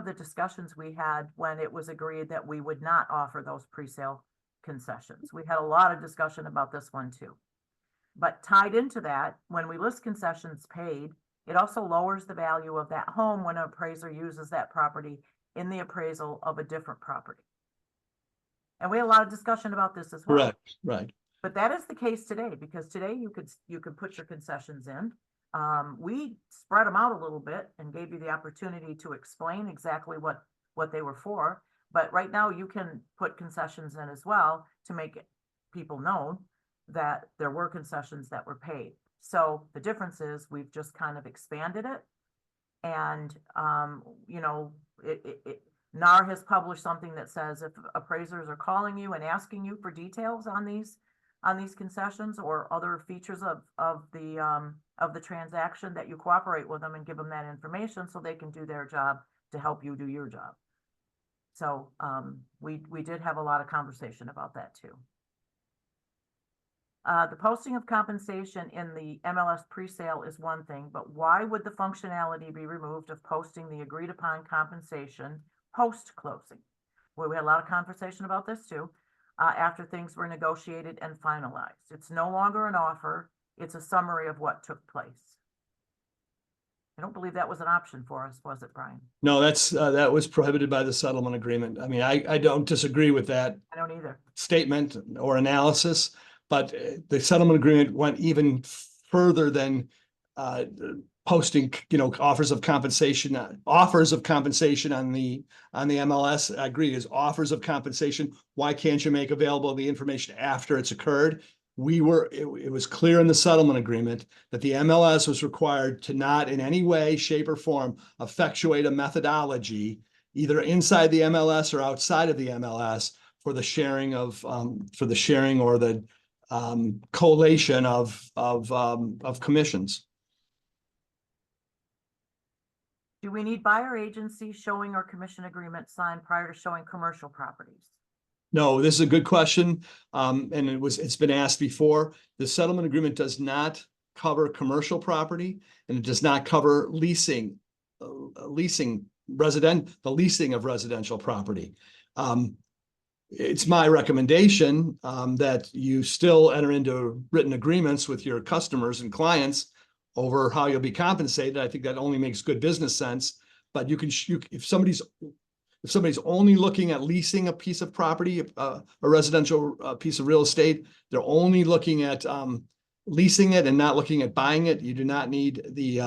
the discussions we had when it was agreed that we would not offer those pre-sale concessions. We had a lot of discussion about this one too. But tied into that, when we list concessions paid, it also lowers the value of that home when an appraiser uses that property in the appraisal of a different property. And we had a lot of discussion about this as well. Correct, right. But that is the case today, because today you could put your concessions in. We spread them out a little bit and gave you the opportunity to explain exactly what they were for. But right now you can put concessions in as well to make people know that there were concessions that were paid. So the difference is we've just kind of expanded it. And, you know, NAR has published something that says if appraisers are calling you and asking you for details on these concessions or other features of the transaction, that you cooperate with them and give them that information so they can do their job to help you do your job. So we did have a lot of conversation about that too. The posting of compensation in the MLS presale is one thing, but why would the functionality be removed of posting the agreed upon compensation post-closing? Well, we had a lot of conversation about this too, after things were negotiated and finalized. It's no longer an offer, it's a summary of what took place. I don't believe that was an option for us, was it, Brian? No, that was prohibited by the settlement agreement. I mean, I don't disagree with that I don't either. statement or analysis, but the settlement agreement went even further than posting, you know, offers of compensation on the MLS. I agree, is offers of compensation. Why can't you make available the information after it's occurred? It was clear in the settlement agreement that the MLS was required to not in any way, shape, or form effectuate a methodology either inside the MLS or outside of the MLS for the sharing of or the collation of commissions. Do we need buyer agency showing or commission agreement signed prior to showing commercial properties? No, this is a good question. And it's been asked before. The settlement agreement does not cover commercial property, and it does not cover the leasing of residential property. It's my recommendation that you still enter into written agreements with your customers and clients over how you'll be compensated. I think that only makes good business sense. But if somebody's only looking at leasing a piece of property, a residential piece of real estate, they're only looking at leasing it and not looking at buying it. You do not need the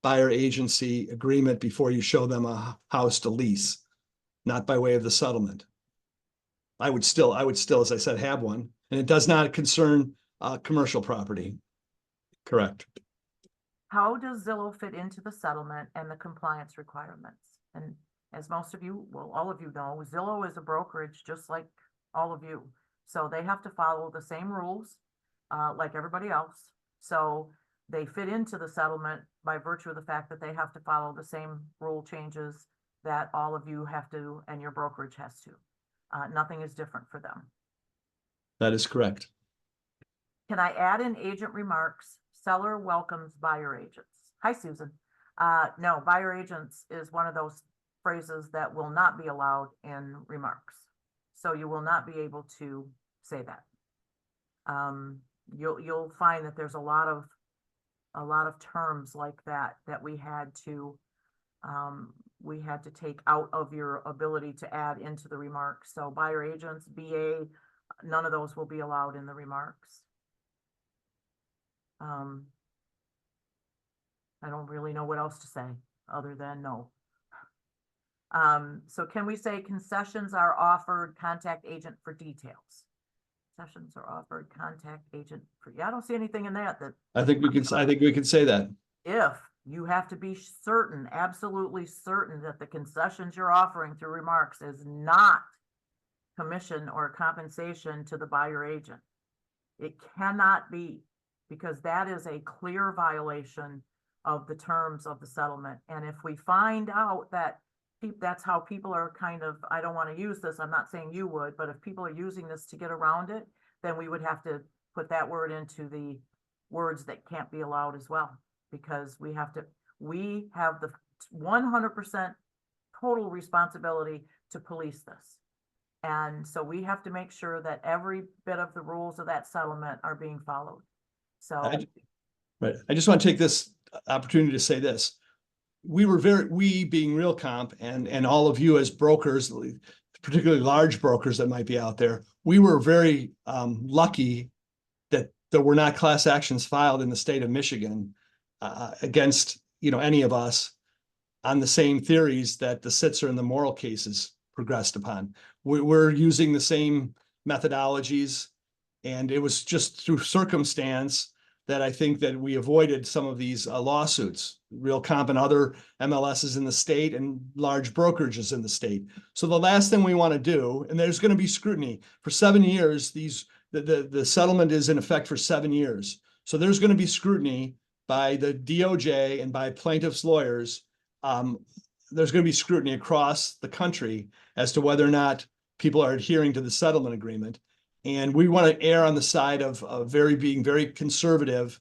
buyer agency agreement before you show them a house to lease, not by way of the settlement. I would still, as I said, have one, and it does not concern commercial property. Correct. How does Zillow fit into the settlement and the compliance requirements? And as most of you, well, all of you know, Zillow is a brokerage just like all of you. So they have to follow the same rules like everybody else. So they fit into the settlement by virtue of the fact that they have to follow the same rule changes that all of you have to and your brokerage has to. Nothing is different for them. That is correct. Can I add in agent remarks? Seller welcomes buyer agents. Hi, Susan. No, buyer agents is one of those phrases that will not be allowed in remarks. So you will not be able to say that. You'll find that there's a lot of terms like that we had to take out of your ability to add into the remarks. So buyer agents, BA, none of those will be allowed in the remarks. I don't really know what else to say other than no. So can we say concessions are offered, contact agent for details? Concessions are offered, contact agent for, yeah, I don't see anything in that. I think we can say that. If you have to be certain, absolutely certain that the concessions you're offering through remarks is not commission or compensation to the buyer agent. It cannot be, because that is a clear violation of the terms of the settlement. And if we find out that that's how people are kind of, I don't want to use this, I'm not saying you would, but if people are using this to get around it, then we would have to put that word into the words that can't be allowed as well, because we have the 100% total responsibility to police this. And so we have to make sure that every bit of the rules of that settlement are being followed. So, Right. I just want to take this opportunity to say this. We being RealComp and all of you as brokers, particularly large brokers that might be out there, we were very lucky that there were not class actions filed in the state of Michigan against, any of us on the same theories that the Sitzer and the Morrill cases progressed upon. We're using the same methodologies, and it was just through circumstance that I think that we avoided some of these lawsuits, RealComp and other MLSs in the state and large brokerages in the state. So the last thing we want to do, and there's going to be scrutiny for 7 years, the settlement is in effect for 7 years. So there's going to be scrutiny by the DOJ and by plaintiffs' lawyers. There's going to be scrutiny across the country as to whether or not people are adhering to the settlement agreement. And we want to err on the side of being very conservative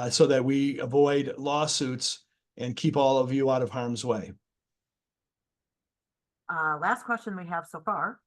so that we avoid lawsuits and keep all of you out of harm's way. last question we have so far.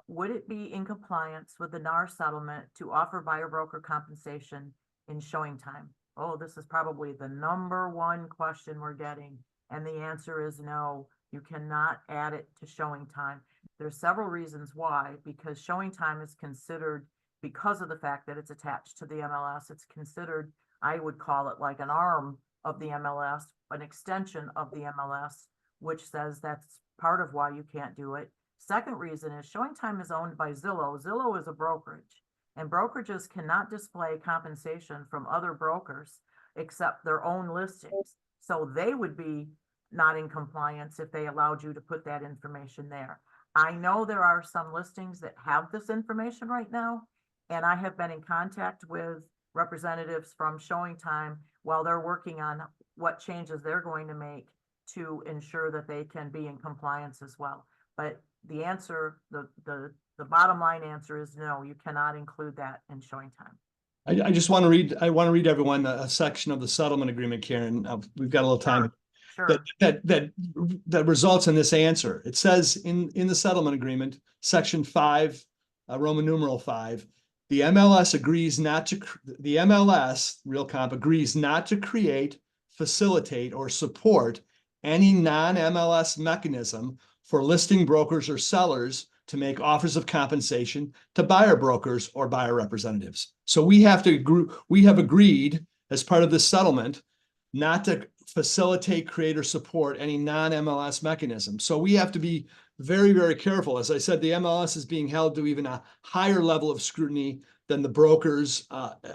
Would it be in compliance with the NAR settlement to offer buyer broker compensation in showing time? Oh, this is probably the #1 question we're getting. And the answer is no, you cannot add it to showing time. There's several reasons why, because showing time is considered, because of the fact that it's attached to the MLS, it's considered, I would call it like an arm of the MLS, an extension of the MLS, which says that's part of why you can't do it. Second reason is showing time is owned by Zillow. Zillow is a brokerage, and brokerages cannot display compensation from other brokers except their own listings. So they would be not in compliance if they allowed you to put that information there. I know there are some listings that have this information right now, and I have been in contact with representatives from Showing Time while they're working on what changes they're going to make to ensure that they can be in compliance as well. But the answer, the bottom line answer is no, you cannot include that in Showing Time. I just want to read, everyone a section of the settlement agreement, Karen. We've got a little time. Sure. That results in this answer. It says in the settlement agreement, section 5, Roman numeral 5, the MLS, RealComp agrees not to create, facilitate, or support any non-MLS mechanism for listing brokers or sellers to make offers of compensation to buyer brokers or buyer representatives. So we have agreed as part of this settlement not to facilitate, create, or support any non-MLS mechanism. So we have to be very, very careful. As I said, the MLS is being held to even a higher level of scrutiny than the brokers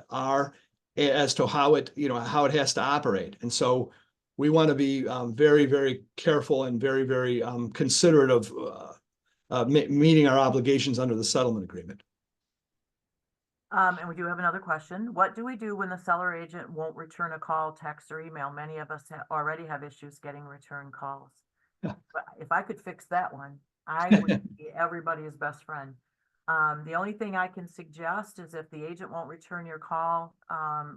are as to how it has to operate. And so we want to be very, very careful and very, very considerate of meeting our obligations under the settlement agreement. And we do have another question. What do we do when the seller agent won't return a call, text, or email? Many of us already have issues getting return calls. But if I could fix that one, I would be everybody's best friend. The only thing I can suggest is if the agent won't return your call,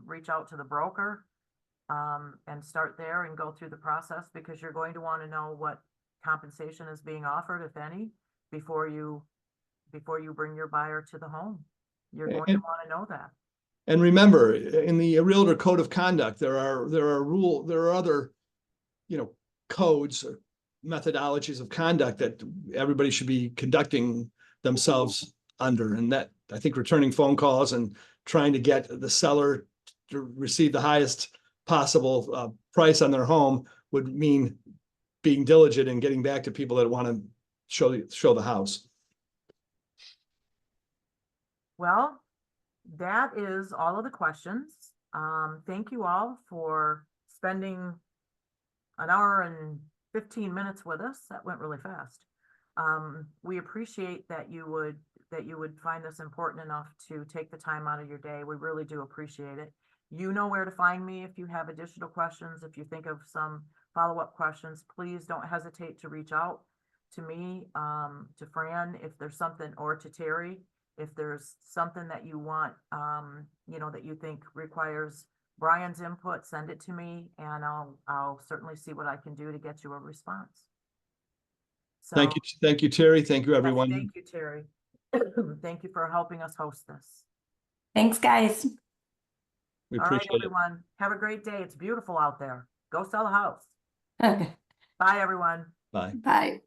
reach out to the broker and start there and go through the process, because you're going to want to know what compensation is being offered, if any, before you bring your buyer to the home. You're going to want to know that. And remember, in the Realtor Code of Conduct, there are other, codes or methodologies of conduct that everybody should be conducting themselves under. And that, I think, returning phone calls and trying to get the seller to receive the highest possible price on their home would mean being diligent and getting back to people that want to show the house. Well, that is all of the questions. Thank you all for spending an hour and 15 minutes with us. That went really fast. We appreciate that you would find this important enough to take the time out of your day. We really do appreciate it. You know where to find me if you have additional questions. If you think of some follow-up questions, please don't hesitate to reach out. to me, to Fran, if there's something, or to Terry, if there's something that you want, you know, that you think requires Brian's input, send it to me and I'll certainly see what I can do to get you a response. So, Thank you, Terry. Thank you, yes, everyone. thank you, Terry. Thank you for helping us host this. Thanks, guys. We All right, appreciate it. everyone. Have a great day. It's beautiful out there. Go sell a house. Okay, Bye, everyone. Bye. bye.